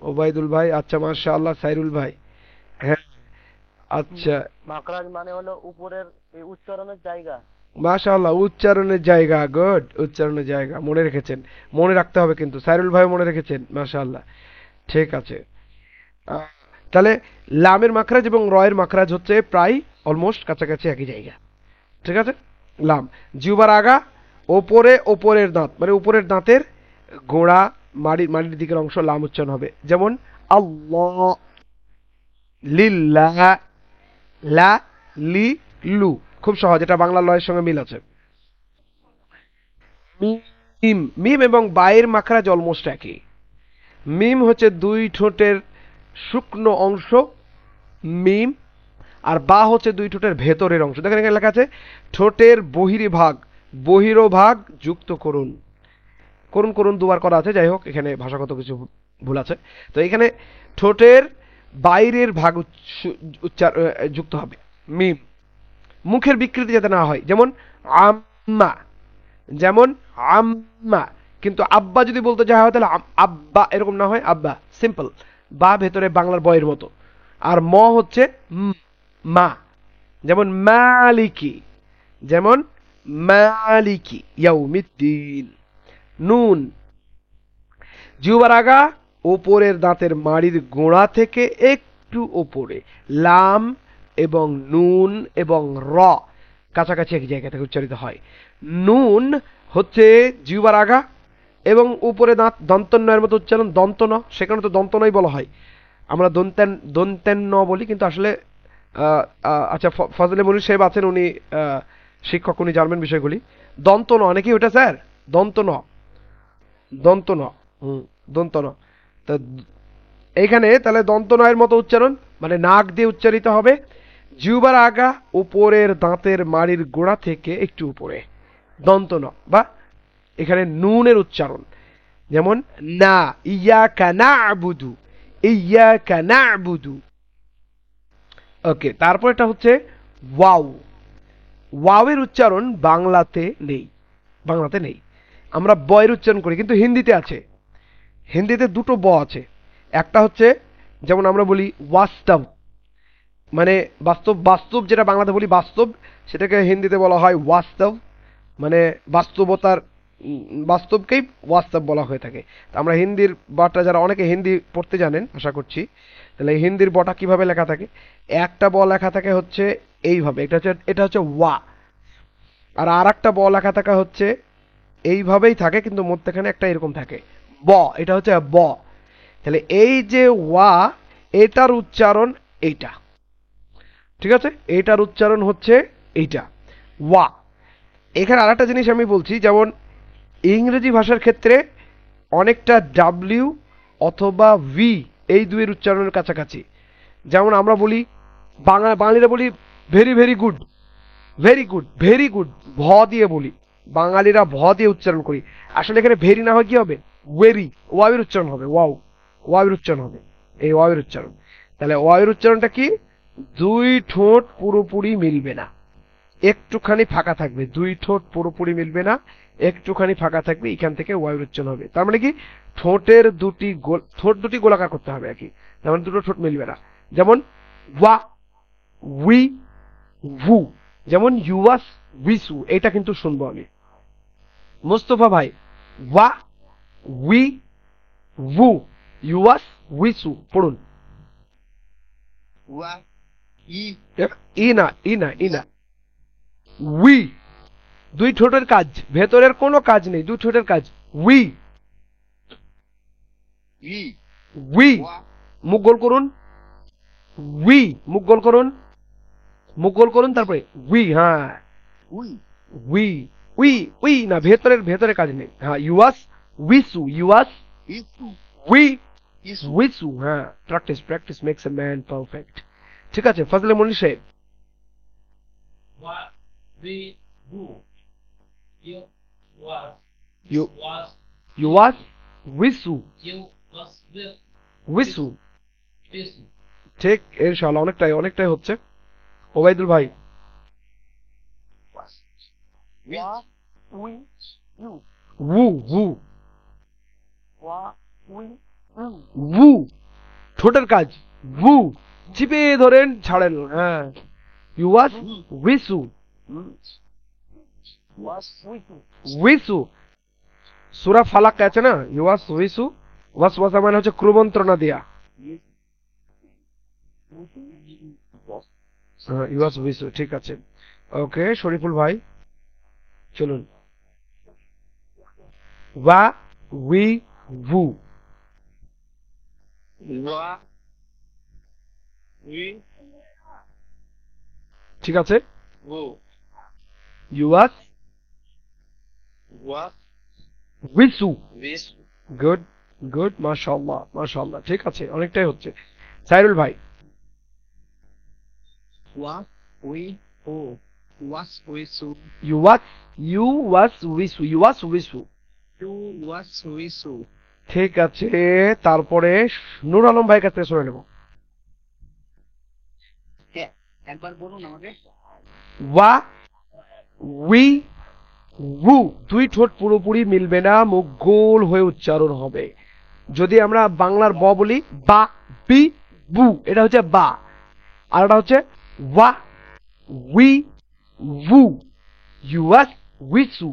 ওবায়দুল ভাই, আচ্ছা মাশাআল্লাহ, সাইরুল ভাই, হ্যাঁ আচ্ছা মাখরাজ মানে হলো উপরের এই উচ্চারণের জায়গা। মাশাআল্লাহ, উচ্চারণের জায়গা, গুড, উচ্চারণের জায়গা মনে রেখেছেন, মনে রাখতে হবে কিন্তু, সাইরুল ভাই মনে রেখেছেন, মাশাআল্লাহ, ঠিক আছে। তাহলে লামের মাখরাজ এবং রয়ের মাখরাজ হচ্ছে প্রায় অলমোস্ট কাছাকাছি একই জায়গা, ঠিক আছে। লাম জিহ্বার আগা ওপরে ওপরের দাঁত, মানে উপরের দাঁতের গোড়া মাড়ির দিকের অংশ লাম উচ্চারণ হবে, যেমন আল্লাহ, লিল্লাহ, লা, লি, লু, খুব সহজ, এটা বাংলা লয়ের সঙ্গে মিল আছে। মিম, মিম এবং বায়ের মাখরাজ অলমোস্ট একই। মিম হচ্ছে দুই ঠোঁটের শুকনো অংশ মিম, আর বা হচ্ছে দুই ঠোঁটের ভেতরের অংশ। দেখেন এখানে লেখা আছে ঠোঁটের বহিরভাগ যুক্ত করুন, করুন করুন দুবার করা আছে, যাই হোক এখানে ভাষাগত কিছু ভুল আছে। তো এখানে ঠোঁটের বাইরের ভাগ যুক্ত হবে মিম, মুখের বিকৃতি যাতে না হয়, যেমন আম্মা, যেমন আম্মা, কিন্তু আব্বা যদি বলতে যাওয়া হয় তাহলে আব্বা এরকম না হয়, আব্বা সিম্পল, বা ভেতরে বাংলার বয়ের মতো। আর ম হচ্ছে মা, যেমন মালিকি, যেমন মালিকি ইয়াউমিদ্দিন। নুন জিহ্বার আগা ওপরের দাঁতের মাড়ির গোড়া থেকে একটু ওপরে, লাম এবং নুন এবং র কাছাকাছি এক জায়গা থেকে উচ্চারিত হয়। নুন হচ্ছে জিহ্বার আগা এবং উপরে দাঁত, দন্তন্বয়ের মতো উচ্চারণ, দন্তন, সেখানে তো দন্তনই বলা হয়, আমরা দন্তেন্ন বলি, কিন্তু আসলে আচ্ছা ফজলে মনির সাহেব আছেন, উনি শিক্ষক, উনি জানবেন বিষয়গুলি। দন্তন অনেকেই ওটা স্যার দন্তন, দন্তন, দন্তন, তা এইখানে তাহলে দন্তনয়ের মতো উচ্চারণ, মানে নাক দিয়ে উচ্চারিত হবে, জিহ্বার আগা উপরের দাঁতের মাড়ির গোড়া থেকে একটু উপরে, দন্তন, বা এখানে নুনের উচ্চারণ, যেমন না, ইয়াকা না'বুদু, ইয়াকা না'বুদু। ওকে, তারপর এটা হচ্ছে ওয়াও। ওয়াওয়ের উচ্চারণ বাংলাতে নেই, আমরা বয়ের উচ্চারণ করি, কিন্তু হিন্দিতে আছে। হিন্দিতে দুটো ব আছে, একটা হচ্ছে যেমন আমরা বলি ওয়াস্তব, মানে বাস্তব যেটা বাংলাতে বলি বাস্তব, সেটাকে হিন্দিতে বলা হয় ওয়াস্তব, মানে বাস্তবকেই ওয়াস্তব বলা হয়ে থাকে। আমরা হিন্দির বটা, যারা অনেকে হিন্দি পড়তে জানেন আশা করছি, তাহলে হিন্দির বটা কিভাবে লেখা থাকে, একটা ব লেখা থাকে হচ্ছে এইভাবে, এটা হচ্ছে ওয়া, আর একটা ব লেখা থাকা হচ্ছে এইভাবেই থাকে, কিন্তু মধ্যখানে একটা এরকম থাকে ব, এটা হচ্ছে ব। তাহলে এই যে ওয়া, এটার উচ্চারণ এইটা, ঠিক আছে, এটার উচ্চারণ হচ্ছে এইটা ওয়া। এখানে আরেকটা জিনিস আমি বলছি, যেমন ইংরেজি ভাষার ক্ষেত্রে অনেকটা ডাব্লিউ অথবা ভি, এই দুইয়ের উচ্চারণের কাছাকাছি। যেমন আমরা বলি, বাঙালিরা বলি very very good, very good, very good ভ দিয়ে বলি, বাঙালিরা ভ দিয়ে উচ্চারণ করি, আসলে এখানে ভেরি না হয় কি হবে, ওয়েরি, ওয়াবের উচ্চারণ হবে, ওয়াবের উচ্চারণ হবে, এই ওয়াবের উচ্চারণ। তাহলে ওয়াবের উচ্চারণটা কি, দুই ঠোঁট পুরোপুরি মিলবে না, একটুখানি ফাঁকা থাকবে, দুই ঠোঁট পুরোপুরি মিলবে না, একটুখানি ফাঁকা থাকবে, এখান থেকে ওয়াইয়ের উচ্চারণ হবে। তার মানে কি ঠোঁট দুটি গোলাকার করতে হবে আর কি, তার মানে দুটো ঠোঁট মিলবে না। যেমন ওয়া, উই, ভু, যেমন ইউয়াস, উইসু, এটা কিন্তু শুনবো আমি। মোস্তফা ভাই, ওয়া, উই, ভু, ইউয়াস, উইসু পড়ুন। ওয়া ই ই না উই, দুই ঠোঁটের কাজ, ভেতরের কোনো কাজ নেই, দুই ঠোঁটের কাজ। উই, ই উই, ওয়া মুখ গোল করুন, উই, মুখ গোল করুন, মুখ গোল করুন, তারপরে উই, হ্যাঁ উই উই, উই, উই না, ভেতরের কাজ নেই। হ্যাঁ, ইউয়াস, উইসু, ইউয়াস, ইসু উই, ইসু উইসু, হ্যাঁ, practice makes a man perfect. ঠিক আছে, ফজলে মনির সাহেব। ওয়া বি বু ইউ ওয়াস ইউ ওয়াস ইউয়াস, উইসু, ইউ ওয়াস উইসু, দিস ঠিক, ইনশাআল্লাহ অনেকটাই হচ্ছে। ওবাইদুল ভাই, ওয়া উই ইউ, উউ, উউ, ওয়া উই ইউ, উউ, ঠোঁটের কাজ, উউ, চিপে ধরেন ছাড়েন, হ্যাঁ, ইউয়াস, উইসু, ওয়াস উইসু, উইসু, সূরা ফালাক আছে না, ইউয়াস উইসু, ওয়াসওয়াসা মানে হচ্ছে ক্রুমন্ত্রণা দেয়া, হ্যাঁ, ইউয়াস উইসু, ঠিক আছে। ওকে, শরীফুল ভাই চলুন। ওয়া, উই, ভু, ওয়া উই ঠিক আছে। ও ইউয়াস, ওয়া উইসু, বিস গুড, গুড, মাশাআল্লাহ, ঠিক আছে, অনেকটাই হচ্ছে। সাইরুল ভাই, ওয়া উই ও ওয়াস উইসু ইউয়াস উইসু, ইউয়াস উইসু, টু ওয়াস উইসু ঠিক আছে। তারপরে নূর আলম ভাইয়ের কাছ থেকে শুনে নেব। একবার বলুন আমাকে। ওয়া, উই, ভু, দুই ঠোঁট পুরোপুরি মিলবে না, মুখ গোল হয়ে উচ্চারণ হবে। যদি আমরা বাংলার ব বলি, বা, বি, বু, এটা হচ্ছে বা, আর এটা হচ্ছে ওয়া, উই, ভু, ইউয়াস, উইসু,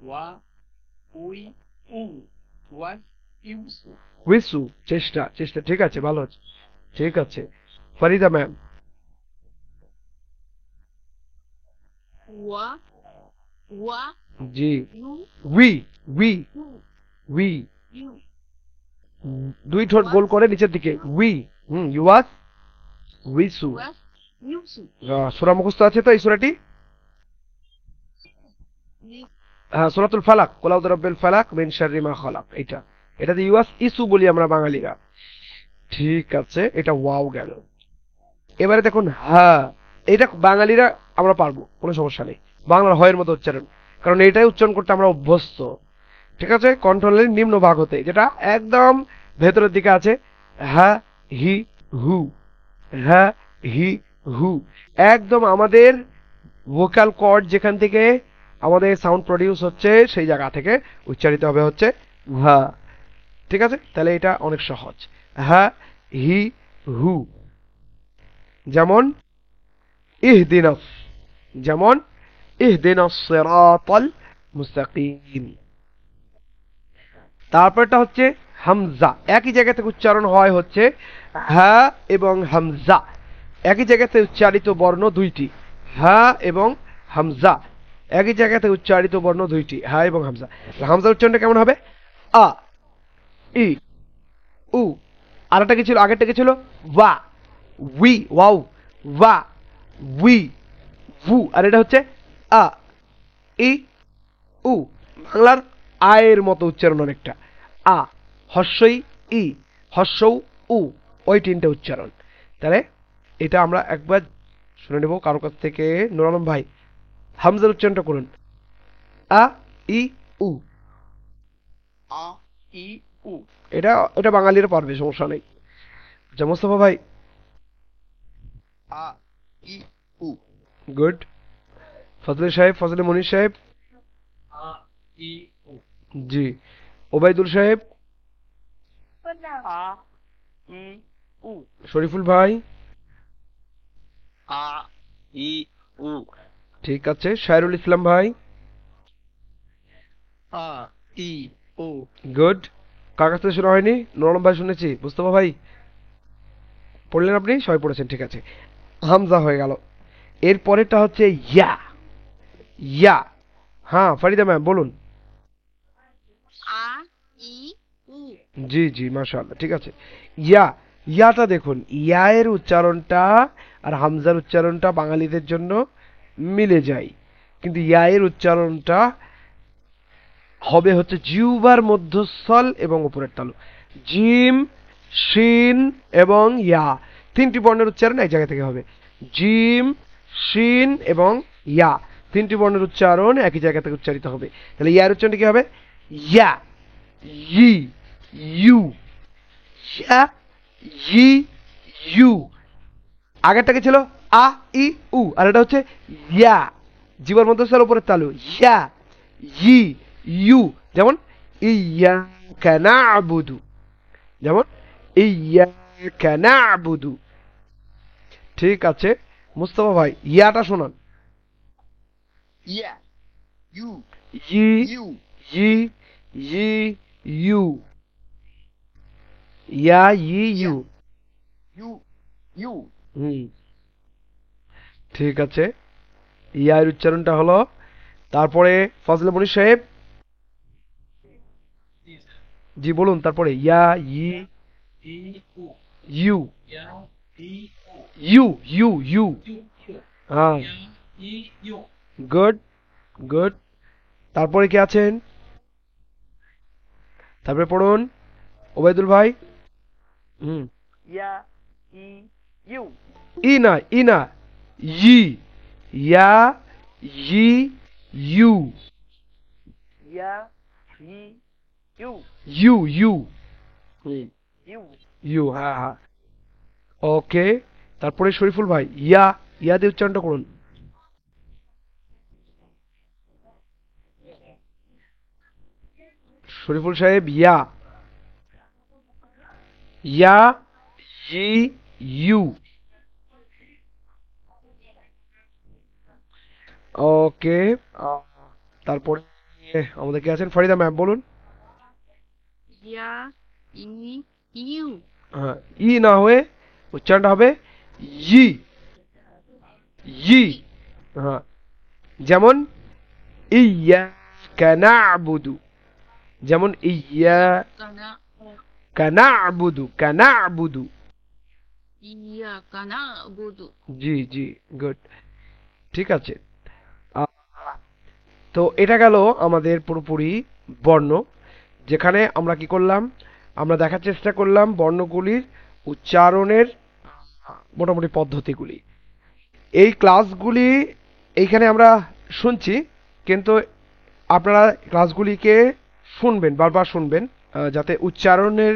ওয়া উই উ ওয়াস ইউসু উইসু, চেষ্টা, ঠিক আছে, ভালো আছে, ঠিক আছে। ফরিদা ম্যাম, ওয়া ওয়া জি, ইউ উই, উই, ইউ উই, ইউ দুই ঠোঁট গোল করে নিচের দিকে, উই, ইউয়াস, উইসু। ওয়াস ইউসু সূরা মুখস্থ আছে তো এই সূরাটি? হ্যাঁ, সূরাতুল ফালাক, কুল আউযু বিরাব্বিল ফালাক মিন শাররি মা খালাক, এটাতে ইউয়াস ইসু বলি আমরা বাঙালিরা। ঠিক আছে, এটা ওয়াও গেল। এবারে দেখুন হ্যাঁ, এটা বাঙালিরা আমরা পারবো, কোনো সমস্যা নেই, বাংলার হয়ের মতো উচ্চারণ, কারণ এটাই উচ্চারণ করতে আমরা অভ্যস্ত। ঠিক আছে, কন্ট্রোলের নিম্ন ভাগ হতে, যেটা একদম ভেতরের দিকে আছে, হ্যাঁ, হি, হু, হ্যাঁ, হি, হু, একদম আমাদের ভোকাল কর্ড যেখান থেকে আমাদের সাউন্ড প্রডিউস হচ্ছে সেই জায়গা থেকে উচ্চারিত হবে হচ্ছে হ্যাঁ। ঠিক আছে, তাহলে এটা অনেক সহজ, হ্যাঁ, হি, হু। যেমন ইহদিনাস, যেমন ইহদিনাস সিরাতাল মুস্তাকিম। তারপরটা হচ্ছে হামজা, একই জায়গা থেকে উচ্চারণ হয় হচ্ছে হ্যাঁ এবং হামজা, একই জায়গাতে উচ্চারিত বর্ণ দুইটি, হ্যাঁ এবং হামজা, একই জায়গাতে উচ্চারিত বর্ণ দুইটি, হ্যাঁ এবং হামজা। হামজা উচ্চারণটা কেমন হবে? আ, ই, উ, আর একটা কি ছিল, আগেরটা কি ছিল? ওয়া, উই, ওয়াও, ওয়া, উই, ভু, আর এটা হচ্ছে আ, ই, উ, বাংলার আয়ের মতো উচ্চারণ অনেকটা, আ, হস্যই ই, হস্যৌ উ, ওই তিনটে উচ্চারণ। তাহলে এটা আমরা একবার শুনে নেব কারো কাছ থেকে। নূর আলম ভাই, হামজার উচ্চারণটা করুন, আ, ই, উ। আ ই উ এটা এটা বাঙালিরা পারবে, সমস্যা নেই। আচ্ছা মোস্তফা ভাই, আ ই উ গুড। ফজলে সাহেব, ফজলে মনির সাহেব। আ ই উ। জি। ওবায়দুল সাহেব। আ ই উ। শরীফুল ভাই। আ ই উ। ঠিক আছে। শায়রুল ইসলাম ভাই। আ ই উ। গুড। কার কাছ থেকে শোনা হয়নি? নরম ভাই শুনেছি। মুস্তফা ভাই পড়লেন আপনি? সবাই পড়েছেন, ঠিক আছে। হামজা হয়ে গেল। এর পরেরটা হচ্ছে ইয়া। ইয়া। হ্যাঁ ফারিদা ম্যাম বলুন। A, I, U. জি জি মাশাআল্লাহ, ঠিক আছে। ইয়া। ইয়াটা দেখুন, ইয়া এর উচ্চারণটা আর হামজার উচ্চারণটা বাঙালিদের জন্য মিলে যায়, কিন্তু ইয়া এর উচ্চারণটা হবে হচ্ছে জিহ্বার মধ্যস্থল এবং উপরের তালু। জিম, শিন এবং ইয়া, তিনটি বর্ণের উচ্চারণ এক জায়গা থেকে হবে। জিম, শিন এবং ইয়া, তিনটি বর্ণের উচ্চারণ একই জায়গা থেকে উচ্চারিত হবে। তাহলে ইয়ার উচ্চারণটা কি হবে? ইয়া, ই, ইউ। ইয়া, ই, ইউ। আগেরটা কি ছিল? আ ই উ, আর এটা হচ্ছে ইয়া, জিহ্বার মধ্যস্থল উপরের তালু। ইয়া, ই, ইউ। যেমন ইয়াকা না'বুদু, যেমন ইয়াকা না'বুদু। ঠিক আছে। মুস্তফা ভাই ইয়াটা শোনান। ইয়া, ইউ, ই, ইউ, ই, ই, ইউ। ইয়া, ই, ইউ। ইউ, ইউ। হুম, ঠিক আছে। ইয়ার উচ্চারণটা হলো। তারপরে ফজলে মনির সাহেব। জি স্যার। জি বলুন তারপরে। ইয়া, ই, ই উ। ইউ। ইয়া ই উ। ইউ, ইউ, ইউ। ইউ ইউ। হ্যাঁ, ইয়া ই ইউ। Good, good. তারপরে কে আছেন? তারপরে পড়ুন ওবায়দুল ভাই। হুম। ইয়া ই ইউ। ই না, ই না, ই। ইয়া, ই, ইউ। ইয়া ই ইউ। ইউ, ইউ। ইউ। ইউ, হ্যাঁ হ্যাঁ। ওকে। তারপরে শরীফুল ভাই ইয়া, ইয়া দিয়ে উচ্চারণটা করুন। শরীফুল সাহেব ইয়া। ইয়া, ই, ইউ। ওকে। তারপরে আমাদের কে আছেন? ফরিদা ম্যাম বলুন। Ya, I, U. হ্যাঁ, ই না হয়ে উচ্চারণটা হবে ই, ই। হ্যাঁ, যেমন ইয়াকা না'বুদু, যেমন Kana, ইয়াকা না'বুদু, কানা'বুদু। iya, kana, budu. জি জি, গুড, ঠিক আছে। আহ, তো এটা গেল আমাদের পুরোপুরি বর্ণ, যেখানে আমরা কি করলাম? আমরা দেখার চেষ্টা করলাম বর্ণগুলির উচ্চারণের মোটামুটি পদ্ধতিগুলি। এই ক্লাসগুলি এইখানে আমরা শুনছি, কিন্তু আপনারা ক্লাসগুলিকে শুনবেন, বারবার শুনবেন, যাতে উচ্চারণের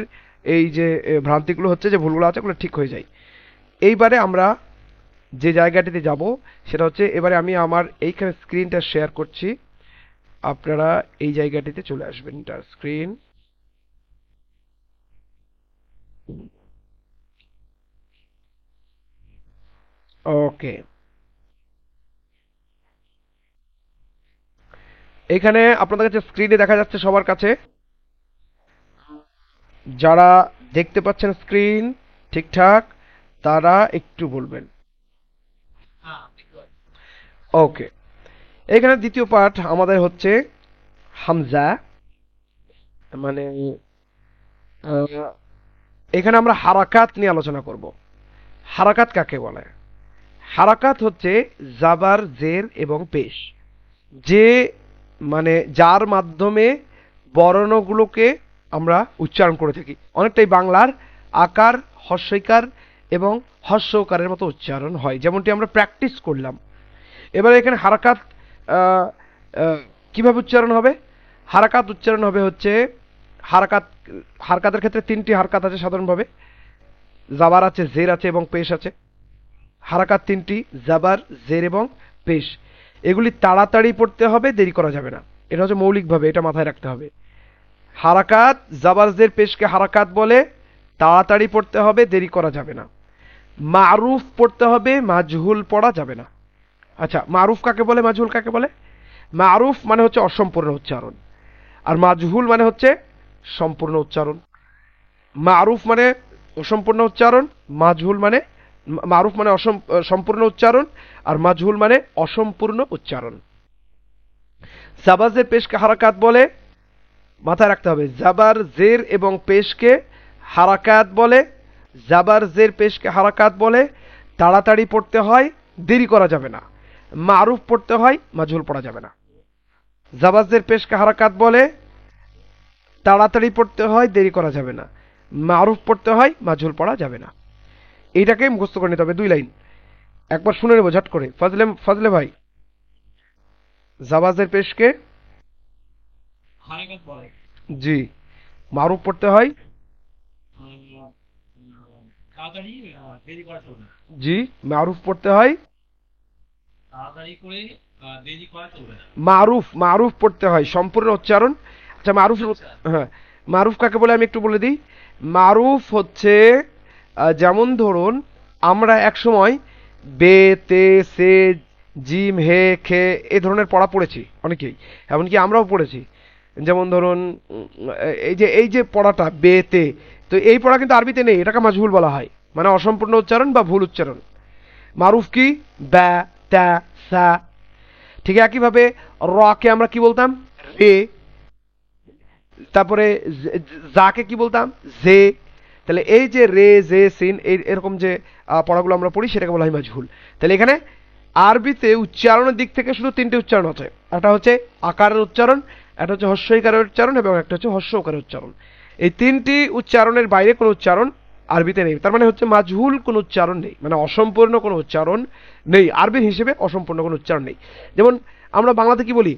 এই যে ভ্রান্তিগুলো হচ্ছে, যে ভুলগুলো আছে, ওগুলো ঠিক হয়ে যায়। এইবারে আমরা যে জায়গাটিতে যাব সেটা হচ্ছে, এবারে আমি আমার এইখানে স্ক্রিনটা শেয়ার করছি, আপনারা এই জায়গাটিতে চলে আসবেন। এটার স্ক্রিন। ওকে। এখানে আপনাদের কাছে স্ক্রিনে দেখা যাচ্ছে সবার কাছে। যারা দেখতে পাচ্ছেন স্ক্রিন ঠিকঠাক, তারা একটু বলবেন। হ্যাঁ দেখতে পাচ্ছি। ওকে। এখানে দ্বিতীয় পার্ট আমাদের হচ্ছে হামজা, মানে আহ, এখানে আমরা হারাকাত নিয়ে আলোচনা করব। হারাকাত কাকে বলে? হারাকাত হচ্ছে জাবার, জের এবং পেশ, যে মানে যার মাধ্যমে বর্ণগুলোকে আমরা উচ্চারণ করে থাকি। অনেকটাই বাংলার আকার, হর্ষইকার এবং হর্ষকারের মতো উচ্চারণ হয়, যেমনটি আমরা প্র্যাকটিস করলাম। এবার এখানে হারাকাত আহ, আহ, কিভাবে উচ্চারণ হবে? হারাকাত উচ্চারণ হবে হচ্ছে, হারাকাত, হারকাতের ক্ষেত্রে তিনটি হারকাত আছে সাধারণভাবে। জাবার আছে, জের আছে এবং পেশ আছে। হারাকাত তিনটি, জাবার, জের এবং পেশ। এগুলি তাড়াতাড়ি পড়তে হবে, দেরি করা যাবে না। এটা হচ্ছে মৌলিকভাবে, এটা মাথায় রাখতে হবে। হারাকাত, জাবার, জের, পেশকে হারাকাত বলে, তাড়াতাড়ি পড়তে হবে, দেরি করা যাবে না। মারুফ পড়তে হবে, মাজহুল পড়া যাবে না। আচ্ছা, মারুফ কাকে বলে, মাজহুল কাকে বলে? মারুফ মানে হচ্ছে অসম্পূর্ণ উচ্চারণ, আর মাজহুল মানে হচ্ছে সম্পূর্ণ উচ্চারণ। মারুফ মানে অসম্পূর্ণ উচ্চারণ, মাজহুল মানে, মারুফ মানে সম্পূর্ণ উচ্চারণ, আর মাজহুল মানে অসম্পূর্ণ উচ্চারণ। জাবাজের পেশকে হারাকাত বলে, মাথায় রাখতে হবে, জাবার, জের এবং পেশকে হারাকাত বলে। জাবার, জের, পেশকে হারাকাত বলে, তাড়াতাড়ি পড়তে হয়, দেরি করা যাবে না। মারুফ পড়তে হয়, মাজহুল পড়া যাবে না। জাবার, জের, পেশকে হারাকাত বলে, তাড়াতাড়ি পড়তে হয়, দেরি করা যাবে না। মারুফ পড়তে হয়, মাজহুল পড়া যাবে না। এইটাকে মুখস্থ করে নিতে হবে, 2 লাইন। একবার শুনে নেবো ঝট করে। ফজলে ভাই, জাবাজের পেশকে হারাকাত বলে। জি, মারুফ পড়তে হয়, তাড়াতাড়ি দেরি করা চলবে না। জি, মারুফ পড়তে হয়, তাড়াতাড়ি করে দেরি করা চলবে না। মারুফ পড়তে হয়, সম্পূর্ণ উচ্চারণ। আচ্ছা, মারুফ, হ্যাঁ, মারুফ কাকে বলে আমি একটু বলে দিই। মারুফ হচ্ছে, যেমন ধরুন আমরা এক সময় বে, তে, সে, জিম, হে, খে এই ধরনের পড়া পড়েছি অনেকেই, এমনকি আমরাও পড়েছি। যেমন ধরুন এই যে পড়াটা বে, তে, তো এই পড়া কিন্তু আরবিতে নেই, এটাকে মাজহুল বলা হয়, মানে অসম্পূর্ণ উচ্চারণ বা ভুল উচ্চারণ। মারুফ কি? বা, তা, সা। ঠিক একইভাবে র কে আমরা কি বলতাম? রে। তারপরে জাকে কি বলতাম? জে। তাহলে এই যে রে, জে, সিন, এরকম যে পড়াগুলো আমরা পড়ি সেটাকে বলা হয় মাজহুল। তাহলে এখানে আরবিতে উচ্চারণের দিক থেকে শুধু 3টে উচ্চারণ আছে। একটা হচ্ছে আকারের উচ্চারণ, একটা হচ্ছে হস্যইকারের উচ্চারণ এবং একটা হচ্ছে হস্য ওকারের উচ্চারণ। এই 3টি উচ্চারণের বাইরে কোনো উচ্চারণ আরবিতে নেই। তার মানে হচ্ছে মাজহুল কোনো উচ্চারণ নেই, মানে অসম্পূর্ণ কোনো উচ্চারণ নেই, আরবির হিসেবে অসম্পূর্ণ কোনো উচ্চারণ নেই। যেমন আমরা বাংলাতে কি বলি,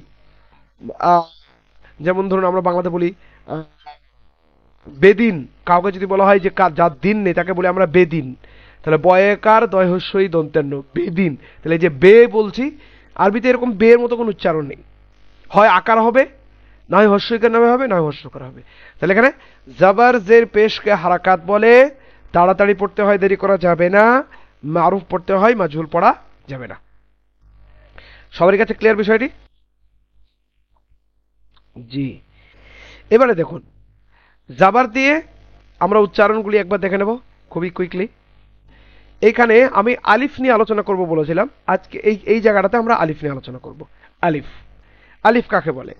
যেমন ধরুন আমরা বাংলাতে বলি বেদিন। কাউকে যদি বলা হয় যে যার দিন নেই তাকে বলি আমরা বেদিন। তাহলে বয়কার দয় হস্যই দন্তেন্ন, বেদিন। তাহলে যে বে বলছি, আরবিতে এরকম বে এর মতো কোনো উচ্চারণ নেই, হয় আকার হবে, না হয় হস্যইকার নামে হবে, না হয় হস্যকার হবে। তাহলে এখানে জাবার, জের, পেশকে হারাকাত বলে, তাড়াতাড়ি পড়তে হয়, দেরি করা যাবে না। মারুফ পড়তে হয়, মাজহুল পড়া যাবে না। সবার কাছে ক্লিয়ার বিষয়টি? জি। এবারে দেখুন, জাবার দিয়ে আমরা উচ্চারণগুলি একবার দেখে নেব খুবই কুইকলি। এইখানে আমি আলিফ নিয়ে আলোচনা করব বলেছিলাম, আজকে এই জায়গাটাতে আমরা আলিফ নিয়ে আলোচনা করব। আলিফ, আলিফ কাকে বলে?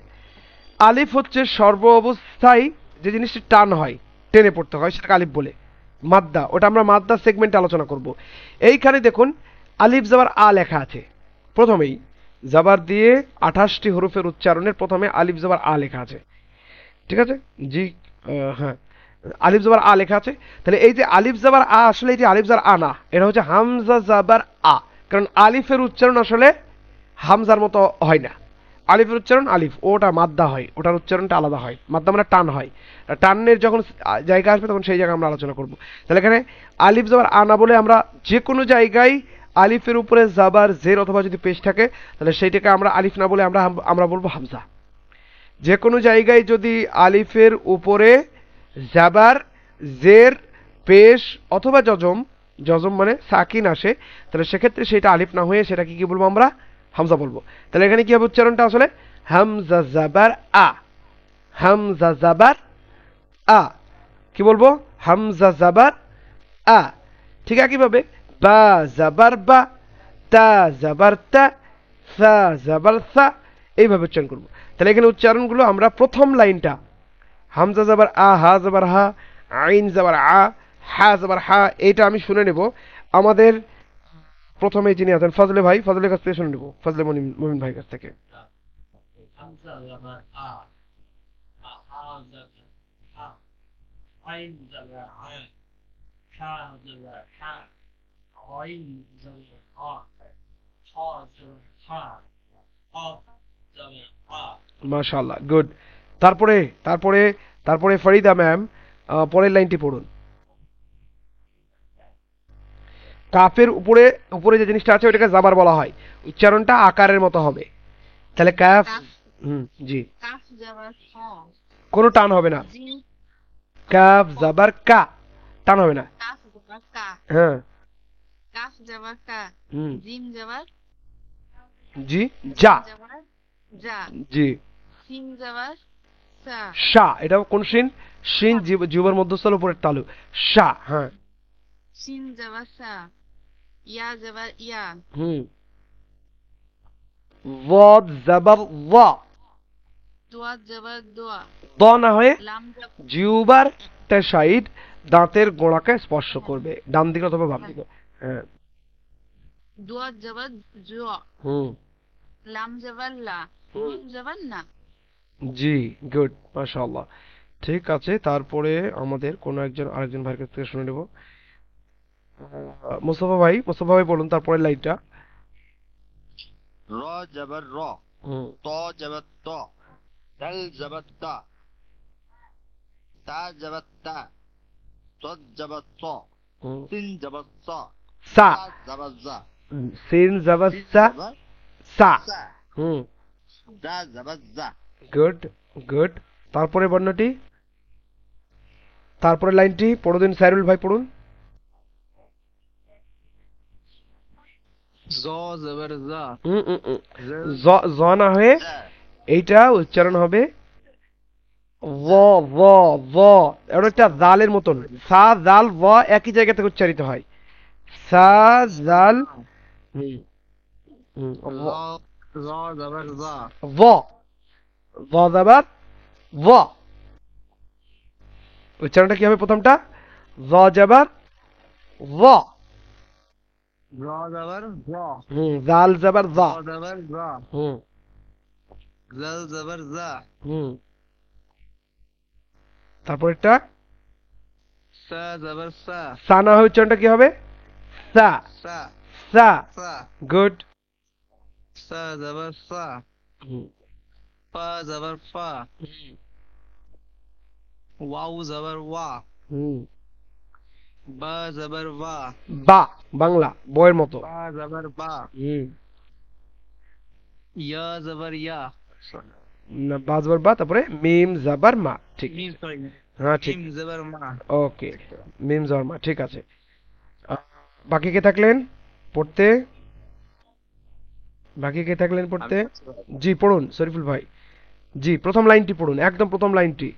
আলিফ হচ্ছে সর্ব অবস্থায় যে জিনিসটি টান হয়, টেনে পড়তে হয়, সেটাকে আলিফ বলে। মাদ্দা, ওটা আমরা মাদ্দা সেগমেন্টে আলোচনা করব। এইখানে দেখুন আলিফ জাবার আ লেখা আছে প্রথমেই, জাবার দিয়ে 28টি হরফের উচ্চারণের প্রথমে আলিফ জাবার আ লেখা আছে। ঠিক আছে জি, হ্যাঁ, আলিফ জাবার আ লেখা আছে। তাহলে এই যে আলিফ জাবার আ, আসলে এই যে আলিফ জাবার আ না, এটা হচ্ছে হামজা জাবার আ। কারণ আলিফের উচ্চারণ আসলে হামজার মতো হয় না। আলিফের উচ্চারণ আলিফ, ওটা মাদ্দা হয়, ওটার উচ্চারণটা আলাদা হয়। মাদ্দা মানে টান হয়, টানের যখন জায়গা আসবে তখন সেই জায়গায় আমরা আলোচনা করব। তাহলে এখানে আলিফ জাবার আ না বলে আমরা যে কোনো জায়গায় আলিফের উপরে জাবার, জের অথবা যদি পেশ থাকে তাহলে সেইটাকে আমরা আলিফ না বলে আমরা বলবো হামজা। যে কোনো জায়গায় যদি আলিফের উপরে জাবার, জের, পেশ অথবা জজম, জজম মানে সাকিন আসে, তাহলে সেক্ষেত্রে সেটা আলিফ না হয়ে সেটাকে কি বলবো আমরা? হামজা বলবো। তাহলে এখানে কি হবে উচ্চারণটা আসলে? হামজা জাবার আ, হামজা জাবার আ। কি বলবো? হামজা জাবার আ। ঠিক একইভাবে বা জাবার বা, তা জাবার তা, সা জাবার সা, এইভাবে উচ্চারণ করবো। তাহলে এখানে উচ্চারণগুলো আমরা প্রথম লাইনটা হামজা জাবার আ, হা জাবার হা, আইন জাবার আ, হা জাবার হা, এইটা আমি শুনে নেব আমাদের প্রথমে যিনি আছেন ফজলে ভাই, ফজলের কাছ থেকে শুনে নেব, ফজলে মমিন ভাইয়ের কাছ থেকে। হামজা জাবার আ, হা জাবার হা, আইন জাবার আ, হা জাবার হা, আইন জাবার আ, হা জাবার হা, কফ জাবার আ। মাশাআল্লাহ, গুড। তারপরে তারপরে তারপরে ফরিদা ম্যাম পরের লাইনটি পড়ুন। কাফের উপরে উপরে যে জিনিসটা আছে ওটাকে জাবার বলা হয়, উচ্চারণটা আকারের মতো হবে। তাহলে কাফ, কাফ জি, কাফ জবর খ কোনো টান হবে না। জিম কাফ জাবার কা, টান হবে না। কাফ জবর কা হ্যাঁ, কাফ জবর কা হুম, জিম জবর জি, যা, জবর যা জি, সিন জবর সা শা, এটা কোন শিন? শিন জিহ্বার মধ্যস্থল উপরের তালু, শা, হ্যাঁ, সিন জবর সা ইয়া জবর ইয়া হুম, ওয়াদ জাবার ওয়া, দোয়া জবর দোয়া দ না হয়ে লাম জবর জিহ্বার একটা সাইড দাঁতের গোড়াকে স্পর্শ করবে, ডান দিকে অথবা বাম দিকে। হ্যাঁ, দোয়া জবর জোয়া হুম, লাম জবর লা নুন জবর না জি, গুড, মাশাআল্লাহ। ঠিক আছে, তারপরে আমাদের কোনো আরেকজন ভাইয়ের কাছ থেকে শুনে নেব। মোস্তফা ভাই বলুন তারপরে লাইনটা। র জবর র, হুম, ত জবর ত, দাল জবর দা, তা জবর তা, ত জবর ত, হুম, সিন জবর স, সা, জা জবর জা, সিন জাবার সিন সা, জবর সা, সা, হুম, জা জবর জা, গুড, গুড। তারপরে বর্ণটি, তারপরে লাইনটি পড়ে দিন, সাইরুল ভাই পড়ুন। জ জবর জা, হুম, হুম, হুম। জের জ না হয়ে জা, এইটা উচ্চারণ হবে ভ, ভ, ভ, এটা একটা জালের মতন, সা জাল ভ একই জায়গা থেকে উচ্চারিত হয়, সা জাল, হুম, হুম, জ জ জবর জা, ভ, ভ জাবার ভ, উচ্চারণটা কি হবে প্রথমটা? জ জাবার ভ, জ জবর জ, জাল জাবার জ জা, জবর জা, হুম, জাল জবর জা, হুম, তারপরেরটা সা জবর সা, সা না হয়ে উচ্চারণটা কি হবে? সা, সা সা, সা, গুড, সা জবর সা, ফা জবর ফা, ওয়াও জবর ওয়া, বা জবর ওয়া, বা, বাংলা বইয়ের মতো, বা জবর বা, ইয়া জবর ইয়া, না, বা জবর বা, তারপরে মিম জাবার মা, ঠিক, মিম সরি হ্যাঁ ঠিক, মিম জবর মা, ওকে, মিম জাবার মা, ঠিক আছে। আহ, বাকি কে থাকলেন পড়তে? বাকি কে থাকলেন পড়তে? জি, পড়ুন শরীফুল ভাই, জি, প্রথম লাইনটি পড়ুন, একদম প্রথম লাইনটি।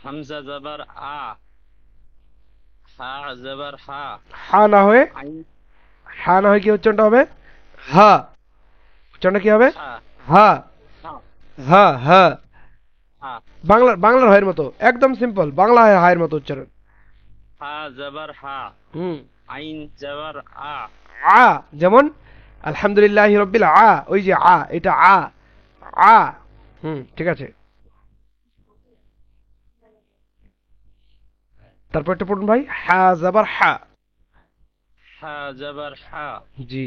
হামজা জবর আ, হা জবর হা, হা না হয়ে, আইন হা না হয়ে কি উচ্চারণটা হবে? হা, উচ্চারণটা কি হবে? হা, হা, হা, হা, হা, হা, বাংলার হায়ের মতো, একদম সিম্পল, বাংলা হায়ের মতো উচ্চারণ। হা জবর হা, হুম, আইন জবর আ, আ, যেমন আলহামদুলিল্লাহি রাব্বিল আ, ওই যে আ, এটা আ, আ, হুম, ঠিক আছে। তারপর একটা পড়ুন ভাই, হা জাবার হা, হা জবর হা, জি,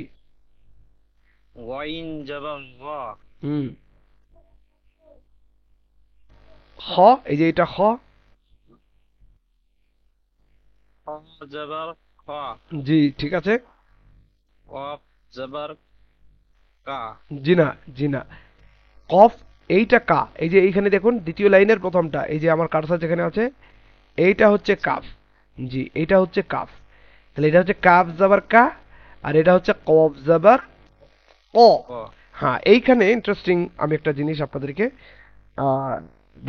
ওয়াইন জবর ওয়া, হুম, খ, এই যে এটা খ, খ জবর খ, জি, ঠিক আছে, কফ জবর কা, জি না, জি না, কফ, এইটা কা, এই যে এইখানে দেখুন দ্বিতীয় লাইনের প্রথমটা, এই যে আমার কারসার যেখানে আছে এইটা হচ্ছে কাফ, জি, এইটা হচ্ছে কাফ, তাহলে এটা হচ্ছে কাফ জাবার কা, আর এটা হচ্ছে কফ জাবার ক। ক, হ্যাঁ, এইখানে ইন্টারেস্টিং আমি একটা জিনিস আপনাদেরকে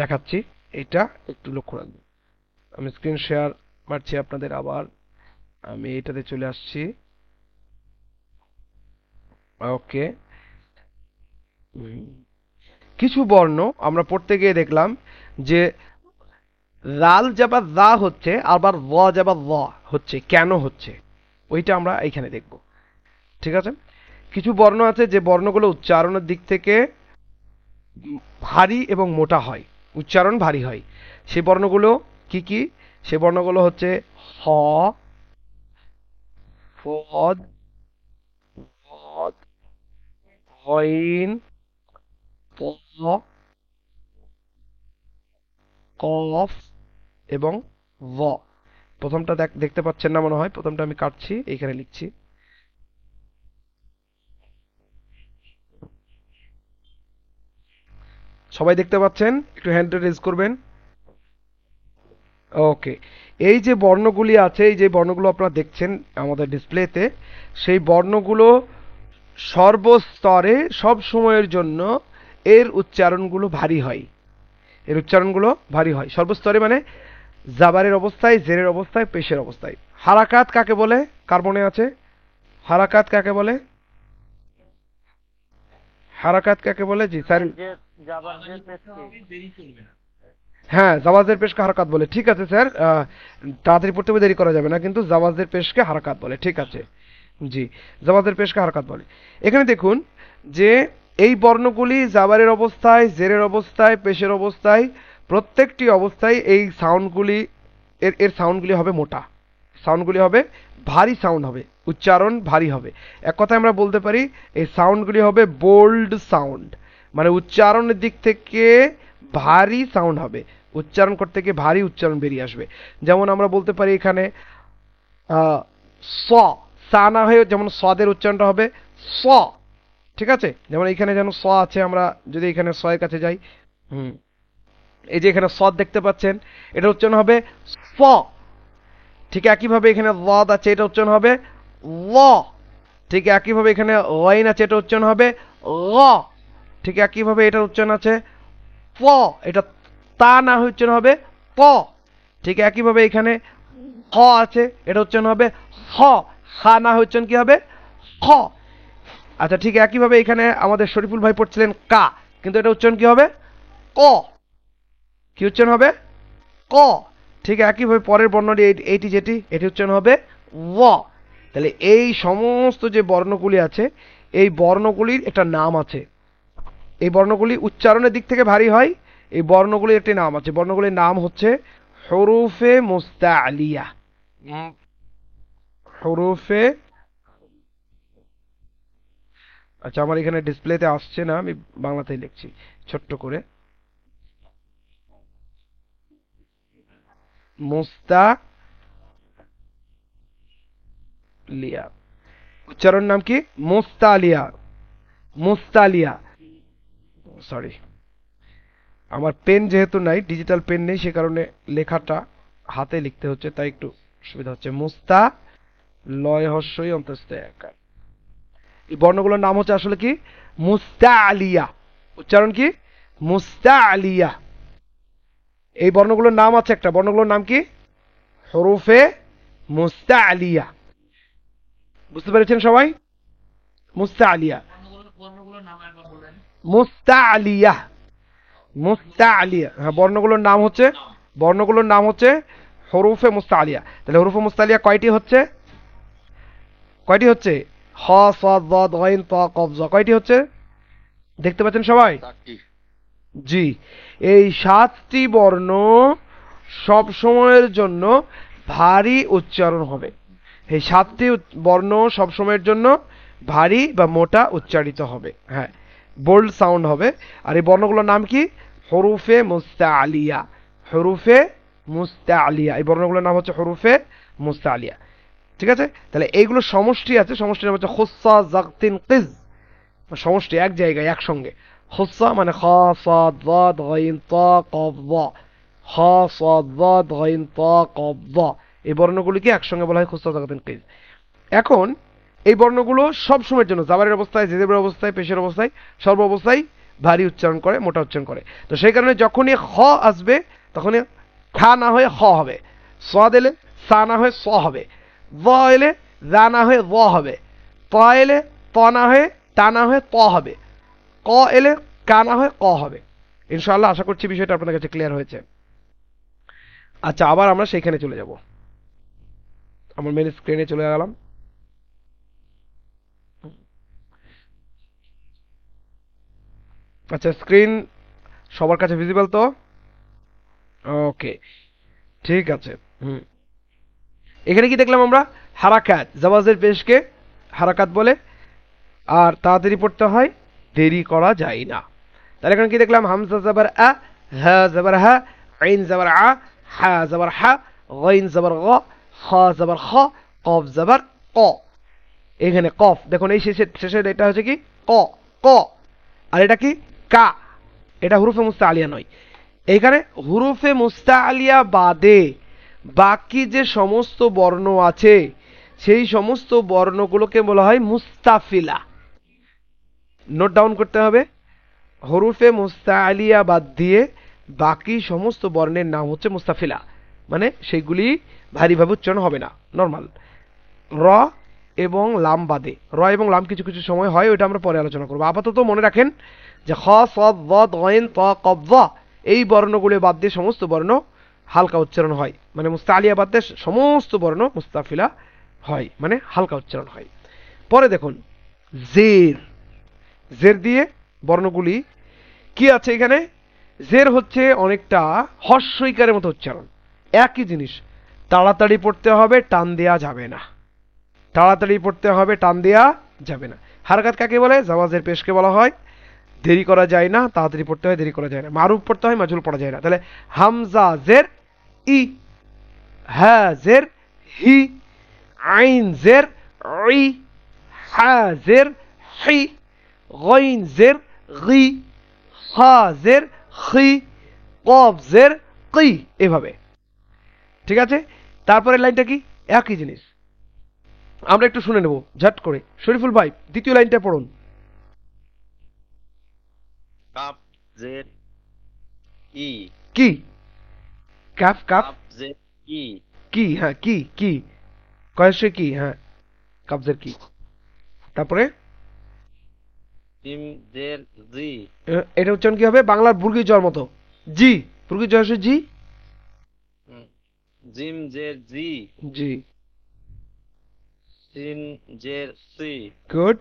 দেখাচ্ছি, এটা একটু লক্ষ্য রাখবেন। আমি স্ক্রিন শেয়ার মারছি আপনাদের, আবার আমি এটাতে চলে আসছি, ওকে। কিছু বর্ণ আমরা পড়তে গিয়ে দেখলাম যে জাল যাবার যা হচ্ছে, আবার ব যাবার ল হচ্ছে, কেন হচ্ছে ওইটা আমরা এইখানে দেখব, ঠিক আছে। কিছু বর্ণ আছে যে বর্ণগুলো উচ্চারণের দিক থেকে ভারী এবং মোটা হয়, উচ্চারণ ভারী হয়, সেই বর্ণগুলো কি কি? সেই বর্ণগুলো হচ্ছে হ, ফদ, ভদ, গইন, প, কফ এবং ভ। প্রথমটা দেখতে পাচ্ছেন না মনে হয়, প্রথমটা আমি কাটছি, এইখানে লিখছি। সবাই দেখতে পাচ্ছেন? একটু হ্যান্ড রেজ করবেন। ওকে, এই যে বর্ণগুলি আছে, এই যে বর্ণগুলো আপনারা দেখছেন আমাদের ডিসপ্লেতে, সেই বর্ণগুলো সর্বস্তরে সব সময়ের জন্য এর উচ্চারণগুলো ভারী হয়। এর উচ্চারণগুলো ভারী হয় সর্বস্তরে, মানে জাবারের অবস্থায়, জেরের অবস্থায়, পেশের অবস্থায়। হারাকাত কাকে বলে? কার মনে আছে? হারাকাত কাকে বলে? হারাকাত কাকে বলে? জি স্যার। যে জাবাজের পেশকে দেরি চলবে না। হ্যাঁ, জাওয়াজের পেশকে হারাকাত বলে। ঠিক আছে স্যার, তাড়াতাড়ি পড়তে হবে, দেরি করা যাবে না, কিন্তু জাওয়াজের পেশকে হারাকাত বলে। ঠিক আছে, জি, জাওয়াজের পেশকে হারাকাত বলে। এখানে দেখুন যে এই বর্ণগুলি জাবারের অবস্থায়, জেরের অবস্থায়, পেশের অবস্থায়, প্রত্যেকটি অবস্থায় এই সাউন্ডগুলি এর সাউন্ডগুলি হবে মোটা, সাউন্ডগুলি হবে ভারী সাউন্ড হবে, উচ্চারণ ভারী হবে। এক কথায় আমরা বলতে পারি এই সাউন্ডগুলি হবে বোল্ড সাউন্ড, মানে উচ্চারণের দিক থেকে ভারী সাউন্ড হবে, উচ্চারণ করতে গিয়ে ভারী উচ্চারণ বেরিয়ে আসবে। যেমন আমরা বলতে পারি এখানে স, সা না হয়ে যেমন সদের উচ্চারণটা হবে স। ঠিক আছে, যেমন এখানে যেন স আছে, আমরা যদি এখানে স এর কাছে যাই, এই যে এখানে সদ দেখতে পাচ্ছেন, এটা উচ্চারণ হবে স। ঠিক একইভাবে এখানে লদ আছে, এটা উচ্চারণ হবে ল। ঠিক একইভাবে এখানে লাইন আছে, এটা উচ্চারণ হবে ল। ঠিক একইভাবে এটার উচ্চারণ আছে প, এটা তা না হয়ে উচ্চারণ হবে প। ঠিক একইভাবে এখানে হ আছে, এটা উচ্চারণ হবে হ, হা না হয়ে উচ্চারণ কি হবে? খ। আচ্ছা, ঠিক একইভাবে এখানে আমাদের শরীফুল ভাই পড়ছিলেন কা, কিন্তু এটা উচ্চারণ কি হবে? ক। কি উচ্চারণ হবে? ক। ঠিক একইভাবে পরের বর্ণটি এইটি, যেটি এটি উচ্চারণ হবে ও। তাহলে এই সমস্ত যে বর্ণগুলি আছে, এই বর্ণগুলির একটা নাম আছে। এই বর্ণগুলি উচ্চারণের দিক থেকে ভারী হয়, এই বর্ণগুলির একটি নাম আছে। বর্ণগুলির নাম হচ্ছে হরুফে মুস্তাআলিয়া। হরুফে, আচ্ছা আমার এখানে ডিসপ্লেতে আসছে না, আমি বাংলাতেই লিখছি ছোট্ট করে। মুস্তালিয়া, উচ্চারণ নাম কি? মুস্তালিয়া। মুস্তালিয়া, সরি, আমার পেন যেহেতু নাই, ডিজিটাল পেন নেই, সে কারণে লেখাটা হাতে লিখতে হচ্ছে, তাই একটু সুবিধা হচ্ছে। মুস্তা, লয় হস্যই অন্তস্থ আকার। এই বর্ণগুলোর নাম হচ্ছে আসলে কি? মুস্তালিয়া। উচ্চারণ কি? মুস্তালিয়া। এই বর্ণগুলোর নাম আছে একটা, বর্ণগুলোর নাম কি? হরুফে মুস্তালিয়া। বুঝতে পেরেছেন সবাই? মুস্তালিয়া, বর্ণগুলোর নাম একবার বলেন। মুস্তালিয়া, মুস্তালিয়া। হ্যাঁ, বর্ণগুলোর নাম হচ্ছে, বর্ণগুলোর নাম হচ্ছে হরুফে মুস্তালিয়া। তাহলে হরুফে মুস্তালিয়া কয়টি হচ্ছে? কয়টি হচ্ছে? হ, সাদ, দাদ, গাইন, তা, কফ, জ। কয়টি হচ্ছে দেখতে পাচ্ছেন সবাই? জি, এই 7টি বর্ণ সব সময়ের জন্য ভারী উচ্চারণ হবে। এই 7টি বর্ণ সব সময়ের জন্য ভারী বা মোটা উচ্চারিত হবে, হ্যাঁ, বোল্ড সাউন্ড হবে। আর এই বর্ণগুলোর নাম কি? হরুফে মুস্তাআলিয়া। হরুফে মুস্তাআলিয়া, এই বর্ণগুলোর নাম হচ্ছে হরুফে মুস্তাআলিয়া। ঠিক আছে, তাহলে এইগুলো সমষ্টি আছে, সমষ্টির নাম হচ্ছে খুসসা, জাগতিন, কিজ। সমষ্টি এক জায়গায় একসঙ্গে। খুসসা মানে খ, সাদ, দাদ, গাইন, তা, কফ, যা। খ, সাদ, দাদ, গাইন, তা, কফ, যা। এই বর্ণগুলিকে একসঙ্গে বলা হয় খুসসা, জাগতিন, কিজ। এখন এই বর্ণগুলো সব সময়ের জন্য জাবারের অবস্থায়, জেরের অবস্থায়, পেশের অবস্থায়, সর্ব অবস্থায় ভারী উচ্চারণ করে, মোটা উচ্চারণ করে। তো সেই কারণে যখনই খ আসবে তখনই খা না হয়ে খ হবে, সাদ এলে সা না হয়ে স হবে, য এলে যা না হয়ে য হবে, ত এলে ত না হয়ে তা না হয়ে ত হবে, ক এলে কা না হয়ে ক হবে। ইনশাআল্লাহ আশা করছি বিষয়টা আপনাদের কাছে ক্লিয়ার হয়েছে। আচ্ছা, আবার আমরা সেইখানে চলে যাব। আমার মেন স্ক্রিনে চলে গেলাম। আচ্ছা, স্ক্রিন সবার কাছে ভিজিবল তো? ওকে, ঠিক আছে। এখানে কি দেখলাম আমরা? হারাকাত, জাওয়াজের পেশকে হারাকাত বলে, আর তাড়াতাড়ি পড়তে হয়, দেরি করা যায় না। তাহলে এখানে কি দেখলাম? হামজা জবর আ, হা জবর হা, আইন জবর আ, হা জবর হা, গাইন জবর গ, খা জবর খ, কফ জবর ক। এখানে কফ দেখুন, এই শেষের এটা হচ্ছে কি ক, ক। আর এটা কি কা, এটা হুরুফে মুস্তাআলিয়া নয়। এইখানে হুরুফে মুস্তাআলিয়া বাদে বাকি যে সমস্ত বর্ণ আছে সেই সমস্ত বর্ণগুলোকে বলা হয় মুস্তাফিলা। নোট ডাউন করতে হবে, হরুফে মুস্তাআলিয়া বাদ দিয়ে বাকি সমস্ত বর্ণের নাম হচ্ছে মুস্তাফিলা, মানে সেইগুলি ভারীভাবে উচ্চারণ হবে না, নর্মাল। র এবং লাম বাদে, র এবং লাম কিছু কিছু সময় হয়, ওইটা আমরা পরে আলোচনা করবো। আপাতত মনে রাখেন যে খ, সদ, ওয়াদ, গাইন, তা, কফ, যা এই বর্ণগুলো বাদ দিয়ে সমস্ত বর্ণ হালকা উচ্চারণ হয়, মানে মুস্তাআলিয়া বাদ দিয়ে সমস্ত বর্ণ মুস্তাফিলা হয়, মানে হালকা উচ্চারণ হয়। পরে দেখুন জের, জের দিয়ে বর্ণগুলি কি আছে এখানে। জের হচ্ছে অনেকটা হর্ষইকারের মতো উচ্চারণ, একই জিনিস। তাড়াতাড়ি পড়তে হবে, টান দেয়া যাবে না, তাড়াতাড়ি পড়তে হবে, টান দেয়া যাবে না। হারকাত কাকে বলে? জাওয়াজের পেশকে বলা হয়। দেরি করা যায় না, তাড়াতাড়ি পড়তে হয়, দেরি করা যায় না। মারুফ পড়তে হয়, মাজহুল পড়া যায় না। তাহলে হামজা জের ই, হা জের হি, আইন জের ই, হা জের হি, গাইন জের গি, খা জের খি, কফ জের কি, এভাবে। ঠিক আছে, তারপরে লাইনটা কি? একই জিনিস। আমরা একটু শুনে নেব ঝট করে। শরীফুল ভাই দ্বিতীয় লাইনটা পড়ুন। কাপ জের ই, কি? কাফ কাফ কাপ জের ই, কি, হ্যাঁ কি, কি কয়েসে কি, হ্যাঁ কাবজের কি। তারপরে জিম জের জি, এটা উচ্চারণ কি হবে? বাংলার বুর্গি জর মতো, জি। বুর্গি জর হচ্ছে জি, জিম জের জি, জি। সিন জের সি, গুড।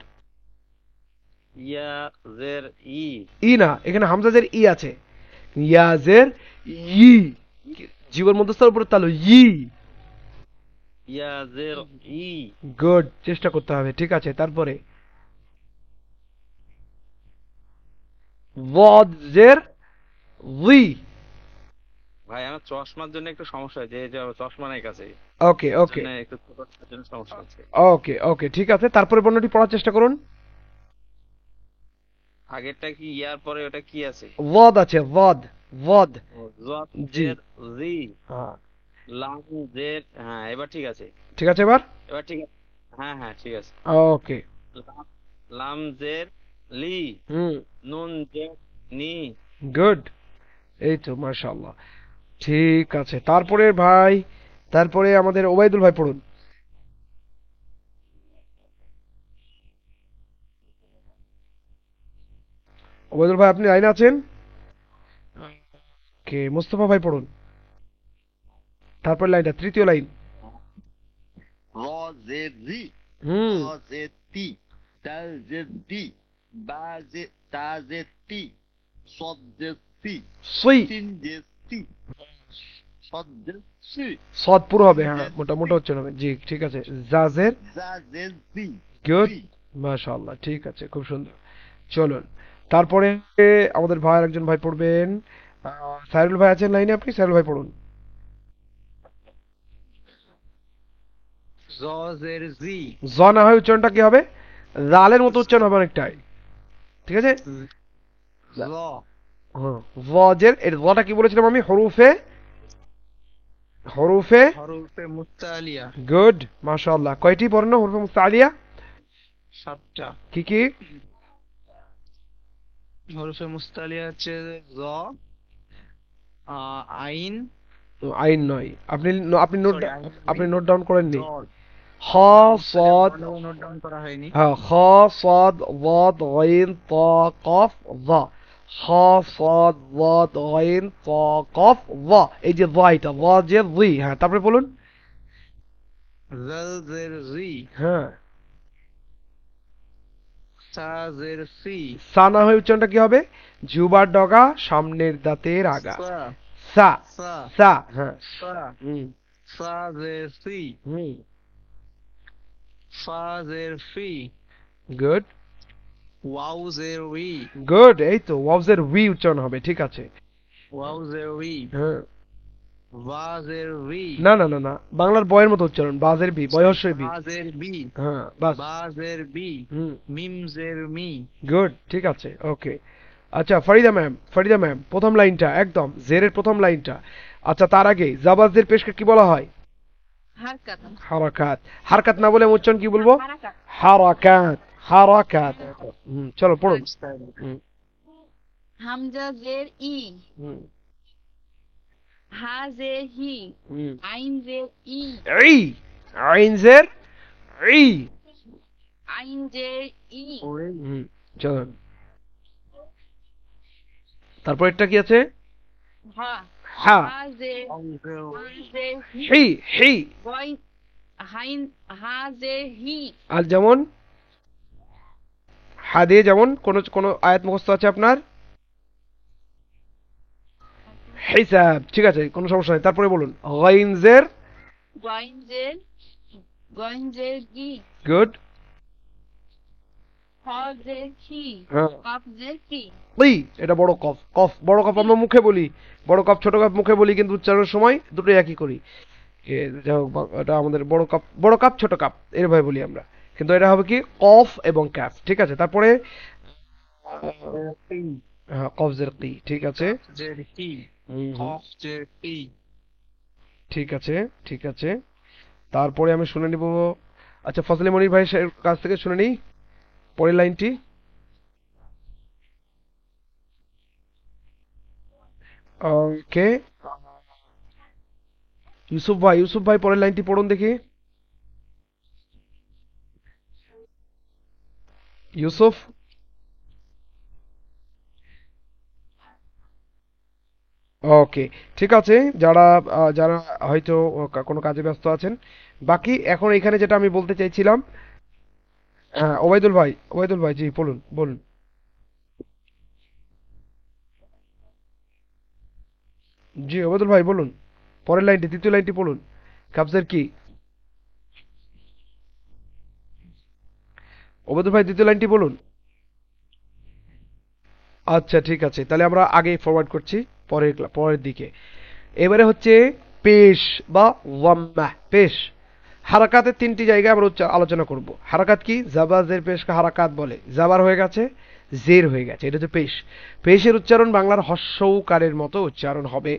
ইয়া জের ই, ই না, এখানে হামজাজের ই আছে। ইয়াজের ই, জীবন মধ্যস্থর উপরে তালু, ই। ইয়া জের ই, গুড, চেষ্টা করতে হবে। ঠিক আছে, তারপরে ওয়াজের উই। ভাই আমার চশমার জন্য একটু সমস্যা হয়েছে, এই যে চশমা নাই কাছে, ওকে ওকে জন্য একটু ছোটটার জন্য সমস্যা হচ্ছে। ওকে ওকে, ঠিক আছে। তারপরে বর্ণটি পড়ার চেষ্টা করুন। আগেরটা কি, ইয়ার পরে ওটা কি আছে? ওয়াদ আছে, ওয়াদ, ওয়াদ। জদ জি। জের জি, হ্যাঁ, লাম জের, হ্যাঁ এবার ঠিক আছে, ঠিক আছে এবার। এবার ঠিক আছে, হ্যাঁ হ্যাঁ ঠিক আছে। ওকে। লাম জের লি, হুম, নুন জের নি, গুড। এই তো মাশাআল্লাহ, ঠিক আছে। তারপরে ভাই, তারপরে আমাদের ওবাইদুল ভাই পড়ুন। ওবাইদুল ভাই আপনি লাইনে আছেন? কে? মুস্তফা ভাই পড়ুন। তারপর লাইনটা, তৃতীয় লাইন। র জের রি, হুম, র জের তি, দাল জের দি, বা জের তা জের তি, সদ জের সি, সই। সিন জের সি, সদ জের সি, সদ পুরো হবে, হ্যাঁ মোটা মোটা উচ্চারণ হবে। জি ঠিক আছে। জাজের জা জের জি, গুড, জি। মাশাআল্লাহ, ঠিক আছে, খুব সুন্দর। চলুন তারপরে আমাদের ভাই একজন ভাই পড়বেন। সাইরুল ভাই আছেন লাইনে? আপনি সাইরুল ভাই পড়ুন। জ জের জি, জ না হয় উচ্চারণটা কি হবে? জালের মতো উচ্চারণ হবে অনেকটাই। ঠিক আছে। জ, হ্যাঁ, ওয়াজের এর ওয়াটা কি বলেছিলাম আমি? হরুফে, হরুফে। হরফে মুস্তাআলিয়া গুড, মাশাআল্লাহ। কয়টি বর্ণ হরুফে মুস্তাআলিয়া? 7টা। কি কি? হরফে মুস্তাআলিয়া হচ্ছে জ, আইন, আইন নয়, আপনি আপনি নোট, Sorry, আইন নয়। আপনি নোট ডাউন করেননি। জড। খ صاد, নোট ডাউন করা হয়নি। হ্যাঁ খ صاد ضاد غين طا قاف ظا, খ صاد ضاد غين طا قاف ظا। এই যে ظا, এটা ظا যে জি। হ্যাঁ, তারপরে বলুন। জাল জের জি, হ্যাঁ, সা জের সি, সা না হয় উচ্চারণটা কি হবে? জিহ্বার ডগা, সামনের দাঁতের আগা। সা, সা, সা, সা, হ্যাঁ। সা, হুম সা জের সি, হুম, ফা জের ফি, গুড ওয়াও জের উই, গুড। এই তো ওয়াজের উই উচ্চারণ হবে, ঠিক আছে। ওয়াও জের উই, হ্যাঁ, ওয়াজের ভি, না না না না, বাংলার বয়ের মতো উচ্চারণ, বাজের বি, বয়স্যই বি। বাজের বি, হ্যাঁ বাস। বাজের বি, হুম, মিমজের মি। গুড, ঠিক আছে, ওকে। আচ্ছা ফারিদা ম্যাম, ফারিদা ম্যাম, প্রথম লাইনটা একদম জেরের প্রথম লাইনটা। আচ্ছা তার আগে জাবাজদের পেশকে কি বলা হয়? হারকাত। হারাকাত। হারকাত না বলে আমি উচ্চারণ কি বলবো? হারাকাত। হারাকাত, হারাকাত। চলো পড়ুন। হুম, হামজা জের ই, হুম, হা জের হি, হুম। আইন জের ই, ই, আইন জের ই। আইন জের ই, হুম, চলো তারপর এটা কি আছে? হা, হা, হা জের, হা জের হি, হি, হি। গইন, হাইন, হা জের হি, আর যেমন হা দিয়ে যেমন কোন কোন আয়াত মুখস্থ আছে আপনার? হিসাব, ঠিক আছে, কোনো সমস্যা নেই। তারপরে বলুন গাইন জের, গইন জের, গইন জের গি, গুড। হ জের হি, হ্যাঁ, কফ জের কি, ই, এটা বড় কফ। কফ বড় কফ আমরা মুখে বলি, বড় কফ ছোট কফ মুখে বলি, কিন্তু উচ্চারণের সময় দুটো একই করি। যাই হোক, এটা আমাদের বড় কাপ, বড় কাপ ছোট কাপ এরভাবে বলি আমরা, কিন্তু এটা হবে কি কফ এবং ক্যাফ, ঠিক আছে। তারপরে হ্যাঁ, কফ জের কি, ঠিক আছে। জের হি, হুম, হুম, কফ জের ই। ঠিক আছে, ঠিক আছে। তারপরে আমি শুনে নিব। আচ্ছা ফজলে মনির ভাইয়ের কাছ থেকে শুনে নিই পরের লাইনটি। ওকে, ইউসুফ ভাই, ইউসুফ ভাই পরের লাইনটি পড়ুন দেখি। ইউসুফ। ওকে, ঠিক আছে। যারা যারা হয়তো কোনো কাজে ব্যস্ত আছেন, বাকি এখন এখানে যেটা আমি বলতে চাইছিলাম, হ্যাঁ ওবায়দুল ভাই, ওবায়দুল ভাই জি বলুন, বলুন। জি ওবায়দুল ভাই বলুন, পরের লাইনটি, দ্বিতীয় লাইনটি পড়ুন। কাবজের কি? ওবায়দুল ভাই দ্বিতীয় লাইনটি বলুন। আচ্ছা ঠিক আছে, তাহলে আমরা আগে ফরওয়ার্ড করছি পরের পরের দিকে। এবারে হচ্ছে পেশ বা ওয়াম্মা, পেশ। হারাকাতের তিনটি জায়গায় আমরা আলোচনা করব। হারাকাত কি? জাবাজের পেশকে হারাকাত বলে। জাবার হয়ে গেছে, জের হয়ে গেছে, এটা হচ্ছে পেশ। পেশের উচ্চারণ বাংলার হস্যৌকারের মতো উচ্চারণ হবে।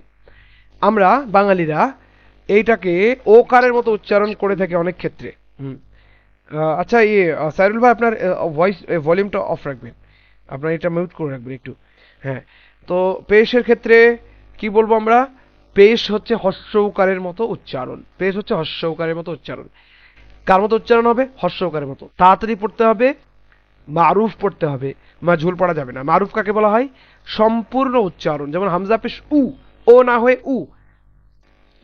আমরা বাঙালিরা এইটাকে ওকারের মতো উচ্চারণ করে থাকি অনেক ক্ষেত্রে। হুম, আচ্ছা সাইরুল ভাই আপনার ভয়েস ভলিউমটা অফ রাখবেন, আপনার এটা মিউট করে রাখবেন একটু। হ্যাঁ, তো পেশের ক্ষেত্রে কি বলবো আমরা? পেশ হচ্ছে হস্যৌকারের মতো উচ্চারণ। পেশ হচ্ছে হস্যৌকারের মতো উচ্চারণ। কার মতো উচ্চারণ হবে? হস্যৌকারের মতো। তাড়াতাড়ি পড়তে হবে, মারুফ পড়তে হবে, মাঝুল পড়া যাবে না। মারুফ কাকে বলা হয়? সম্পূর্ণ উচ্চারণ, যেমন হামজা পেশ উ, ও না হয়ে উ।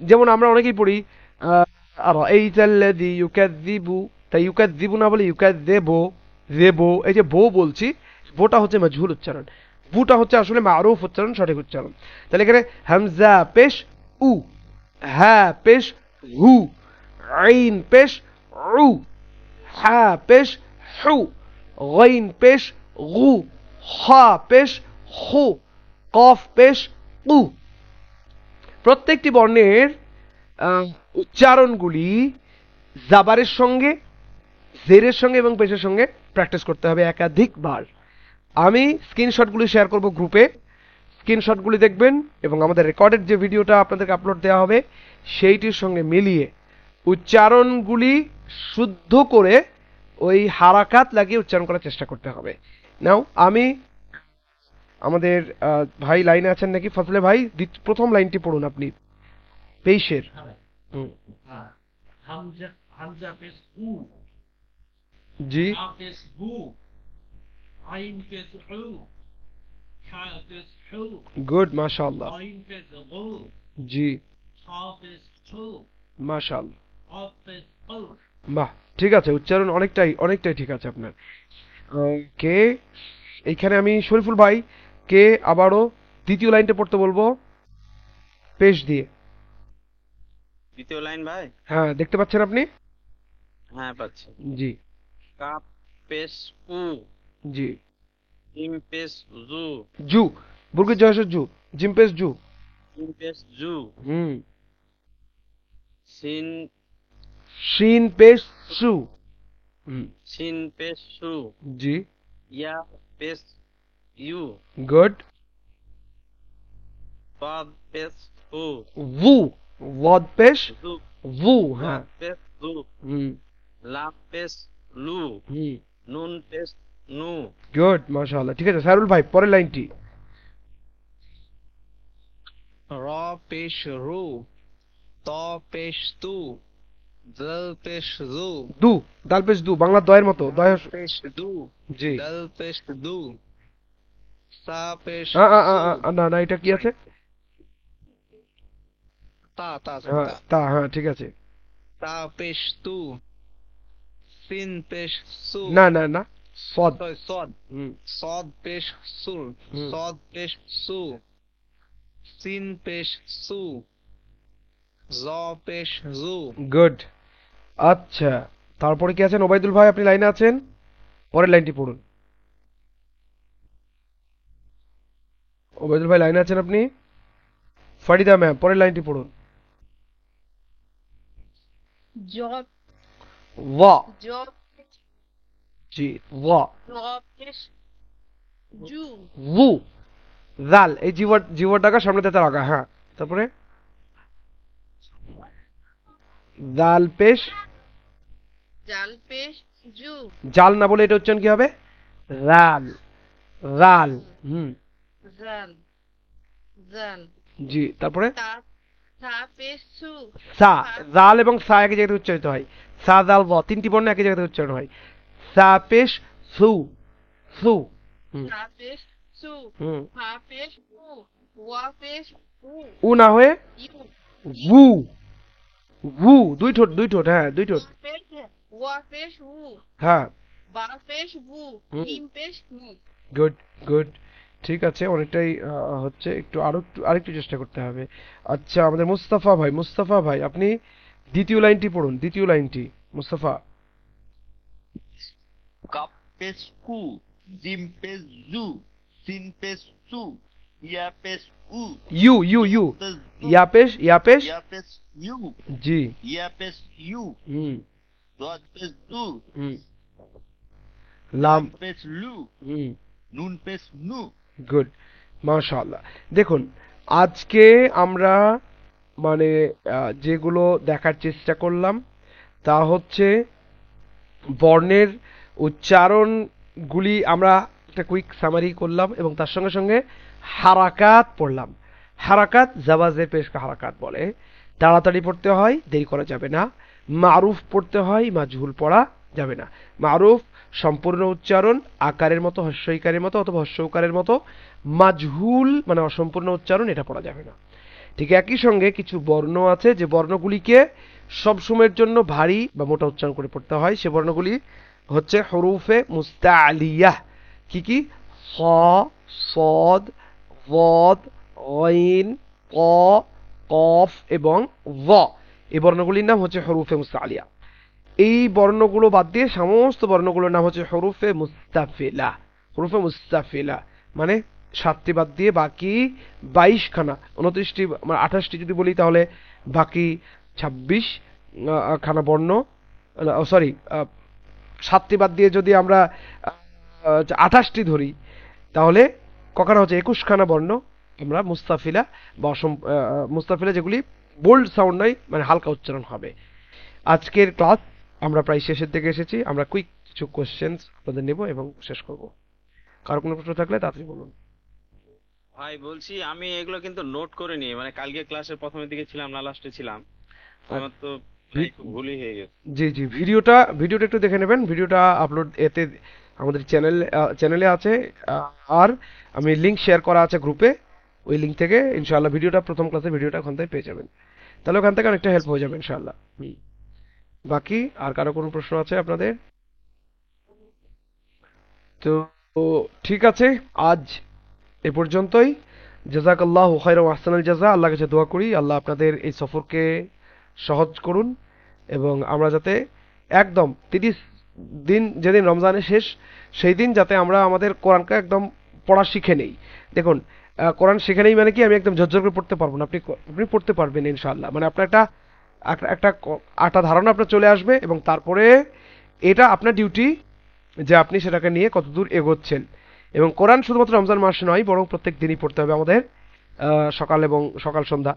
যেমন আমরা অনেকেই পড়ি আর এইতাল্লাযী ইউকাযযিবু, তাই ইউকাযযিবু না বলে ইউকাযযিবু, দেবো, এই যে বো বলছি, বোটা হচ্ছে মাঝহুল উচ্চারণ, বুটা হচ্ছে আসলে মারুফ উচ্চারণ, সঠিক উচ্চারণ। তাহলে এখানে হামজা পেশ উ, হা পেশ হু, আইন পেশ উ, হা পেশ হু, গাইন পেশ গু, হা পেশ হু, কফ পেশ উ। প্রত্যেকটি বর্ণের উচ্চারণগুলি জাবারের সঙ্গে, জেরের সঙ্গে এবং পেশের সঙ্গে প্র্যাকটিস করতে হবে একাধিকবার। আমি স্ক্রিনশটগুলি শেয়ার করব গ্রুপে, স্ক্রিনশটগুলি দেখবেন এবং আমাদের রেকর্ডেড যে ভিডিওটা আপনাদেরকে আপলোড দেওয়া হবে সেইটির সঙ্গে মিলিয়ে উচ্চারণগুলি শুদ্ধ করে ওই হারাকাত লাগিয়ে উচ্চারণ করার চেষ্টা করতে হবে। নাও আমি, আমাদের ভাই লাইনে আছেন নাকি? ফজলে ভাই প্রথম লাইনটি পড়ুন আপনি পেশের। হুম, হামজা, হামজা পেশ উ, জি হা পেশ হু, আইন পেশ হু, হা পেশ হু, গুড, মাশাআল্লাহ। আইন পেশ গু, জি হা পেশ হু, মাশাআল্লাহ, কফ পেশ হু। বাহ, ঠিক আছে, উচ্চারণ অনেকটাই অনেকটাই ঠিক আছে আপনার। কে এইখানে আমি শরীফুল ভাই কে আবারও দ্বিতীয় লাইনটা পড়তে বলবো পেশ দিয়ে। দ্বিতীয় লাইন ভাই? হ্যাঁ, দেখতে পাচ্ছেন আপনি? হ্যাঁ পাচ্ছি। জি কাপ পেশ উ, জি। জিম পেশ জু, জু, বুর্গের জয়সের জু, জিম পেশ জু। জিম পেশ জু, হুম, সিন শিন পেশ সু। সিন পেশ সু, জি, ইয়া পেশ ইউ, গুড। সদ পেশ সু, ভু, ওয়াদ পেশ জু, ভু, হ্যাঁ। সদ পেশ জু, হুম লাম পেশ লু, হুম, নুন পেশ নু। গুড, মাশাআল্লাহ। ঠিক আছে সাইরুল ভাই, পরের লাইনটি। র পেশ রু, ত পেশ তু, দল পেশ জু, দু, দাল পেশ দু, বাংলা দয়ের মতো, দয়। পেশ দু, জি। দল পেশ দু, সা পেশ না না, এটা কি আছে? তা তা হ্যাঁ, তা, হ্যাঁ ঠিক আছে। তা পেশ তু, সিন পেশ সু, না না না, সদ। সদ, হুম সদ পেশ সুর, হুম। সদ পেশ সু, সিন পেশ সু, জ পেশ জু। গুড। আচ্ছা, তারপরে কি আছেন ওবাইদুল ভাই? আপনি লাইনে আছেন, পরের লাইনটি পড়ুন। ওবাইদুল ভাই লাইনে আছেন আপনি? ফারিদা ম্যাম, পরের লাইনটি পড়ুন। জ ওয়া, জ জি, ওয়া। র পেশ জু, ভু, জাল, এই জীবনটাকে সামনে তেতে রাখা, হ্যাঁ। তারপরে জাল পেশ, জাল পেশ জু, জাল না বলে এটা উচ্চারণ কি হবে? রাল, রাল। হুম, জাল জাল, জি। তারপরে তা সা পেশ সু, সা, জাল এবং সা একই জায়গাতে উচ্চারিত হয়। সা জাল ব, তিনটি বর্ণ একই জায়গাতে উচ্চারণ হয়। সা পেশ সু, সু। হুম সা পেশ সু, হুম। ফা পেশ উ, ওয়া পেশ উ, উ না হয়ে ইউ, গু, গু, দুই ঠোঁট, দুই ঠোঁট, হ্যাঁ দুই ঠোঁট, ওয়া পেশ উ, হ্যাঁ। বা পেশ বু, হুম। মিম পেশ মু। গুড গুড, ঠিক আছে, অনেকটাই হচ্ছে, একটু আরেকটু চেষ্টা করতে হবে। আচ্ছা, আমাদের মুস্তাফা ভাই আপনি দ্বিতীয় লাইনটি পড়ুন, দ্বিতীয় লাইনটি মুস্তাফা। কাপ পেশ কু, জিম পেশ জু, সিন পেশ সু, ইয়া পেশ উ, ইউ ইউ ইউ, পেশ জু, ইয়া পেশ, ইয়া পেশ, ইয়া পেশ ইউ, জি। ইয়া পেশ ইউ, হুম দদ পেশ দু, হুম, লাম লাম, পেশ লু, হুম, নুন পেশ নু। গুড, মাশাআল্লাহ। দেখুন, আজকে আমরা মানে যেগুলো দেখার চেষ্টা করলাম তা হচ্ছে বর্ণের উচ্চারণগুলি আমরা একটা কুইক সামারি করলাম এবং তার সঙ্গে সঙ্গে হারাকাত পড়লাম। হারাকাত জাওয়াজে পেশকা হারাকাত বলে, তাড়াতাড়ি পড়তে হয়, দেরি করা যাবে না। মারুফ পড়তে হয়, মাজহুল পড়া যাবে না। মারুফ সম্পূর্ণ উচ্চারণ, আকারের মতো, হস্যইকারের মতো অথবা হস্যৌকারের মতো। মাজহুল মানে অসম্পূর্ণ উচ্চারণ, এটা পড়া যাবে না। ঠিক একই সঙ্গে কিছু বর্ণ আছে যে বর্ণগুলিকে সব সময়ের জন্য ভারী বা মোটা উচ্চারণ করে পড়তে হয়, সে বর্ণগুলি হচ্ছে হরুফে মুস্তাআলিয়াহ। কি কি? স, সদ, ওয়াদ, গইন, ক, কফ এবং য। এই বর্ণগুলির নাম হচ্ছে হরুফে মুস্তাআলিয়া। এই বর্ণগুলো বাদ দিয়ে সমস্ত বর্ণগুলোর নাম হচ্ছে হরুফে মুস্তাফিলা। হরুফে মুস্তাফিলা মানে 7টি বাদ দিয়ে বাকি 22খানা, 29টি মানে 28টি যদি বলি তাহলে বাকি 26 খানা বর্ণ, সরি 7টি বাদ দিয়ে যদি আমরা 28টি ধরি তাহলে কখানা হচ্ছে 21খানা বর্ণ আমরা মুস্তাফিলা বা মুস্তাফিলা, যেগুলি বোল্ড সাউন্ড নয়, মানে হালকা উচ্চারণ হবে। আজকের ক্লাস আমরা প্রায় শেষের দিকে এসেছি। আমরা কুইক কিছু কোশ্চেন্স আপনাদের নেব এবং শেষ করব। কারো কোনো প্রশ্ন থাকলে তাড়াতাড়ি বলুন। ভাই বলছি, আমি এগুলো কিন্তু নোট করে নিই, মানে কালকে ক্লাসের প্রথমের দিকে ছিলাম না লাস্টে ছিলাম, আমার তো একটু ভুলই হয়ে গেছে। জি জি, ভিডিওটা একটু দেখে নেবেন। ভিডিওটা আপলোড এতে আমাদের চ্যানেলে আছে, আর আমি লিংক শেয়ার করা আছে গ্রুপে, ওই লিংক থেকে ইনশাআল্লাহ ভিডিওটা, প্রথম ক্লাসের ভিডিওটা ওখান থেকে পেয়ে যাবেন। তাহলে ওখান থেকে অনেকটা হেল্প হয়ে যাবে ইনশাআল্লাহ। বাকি আর কারো কোনো প্রশ্ন আছে আপনাদের? তো ঠিক আছে, আজ এ পর্যন্তই। জাযাকাল্লাহু খায়রান ওয়া আহসানাল জাযা। আল্লাহর কাছে দোয়া করি আল্লাহ আপনাদের এই সফরকে সহজ করুন এবং আমরা যাতে একদম 30 দিন, যেদিন রমজানের শেষ সেই দিন যাতে আমরা আমাদের কোরআনকে একদম পড়া শিখে নেই। দেখুন, কোরআন শিখে নেই মানে কি আমি একদম ঝরঝর করে পড়তে পারবো না, আপনি পড়তে পারবেন ইনশাআল্লাহ। মানে আপনার একটা একটা ধারণা আপনার চলে আসবে, এবং তারপরে এটা আপনার ডিউটি যে আপনি সেটাকে নিয়ে কতদূর এগোচ্ছেন। এবং কোরআন শুধুমাত্র রমজান মাস নয়, বরং প্রত্যেক দিনই পড়তে হবে আমাদের, সকাল এবং সকাল সন্ধ্যা।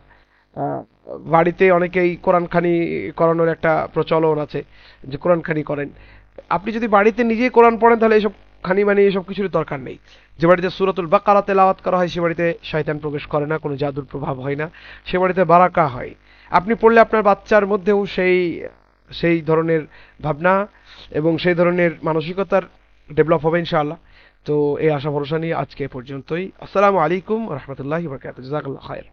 বাড়িতে অনেকেই কোরআনখানি করানোর একটা প্রচলন আছে, যে কোরআনখানি করেন। আপনি যদি বাড়িতে নিজেই কোরআন পড়েন তাহলে এইসব খানি মানে এইসব কিছুর দরকার নেই। যে বাড়িতে সূরাতুল বাকারা তেলাওয়াত করা হয় সে বাড়িতে শয়তান প্রবেশ করে না, কোনো জাদুর প্রভাব হয় না, সে বাড়িতে বারাকা হয়। আপনি পড়লে আপনার বাচ্চার মধ্যেও সেই ধরনের ভাবনা এবং সেই ধরনের মানসিকতার ডেভেলপ হবে ইনশাআল্লাহ। তো এই আশা ভরসা নিয়ে আজকে এ পর্যন্তই। আসসালামু আলাইকুম ওয়া রাহমাতুল্লাহি ওয়া বারাকাতুহু। জাযাকাল্লাহু খায়র।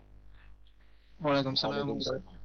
ওয়ালাইকুম সালাম। ওয়ালাইকুম আসসালাম।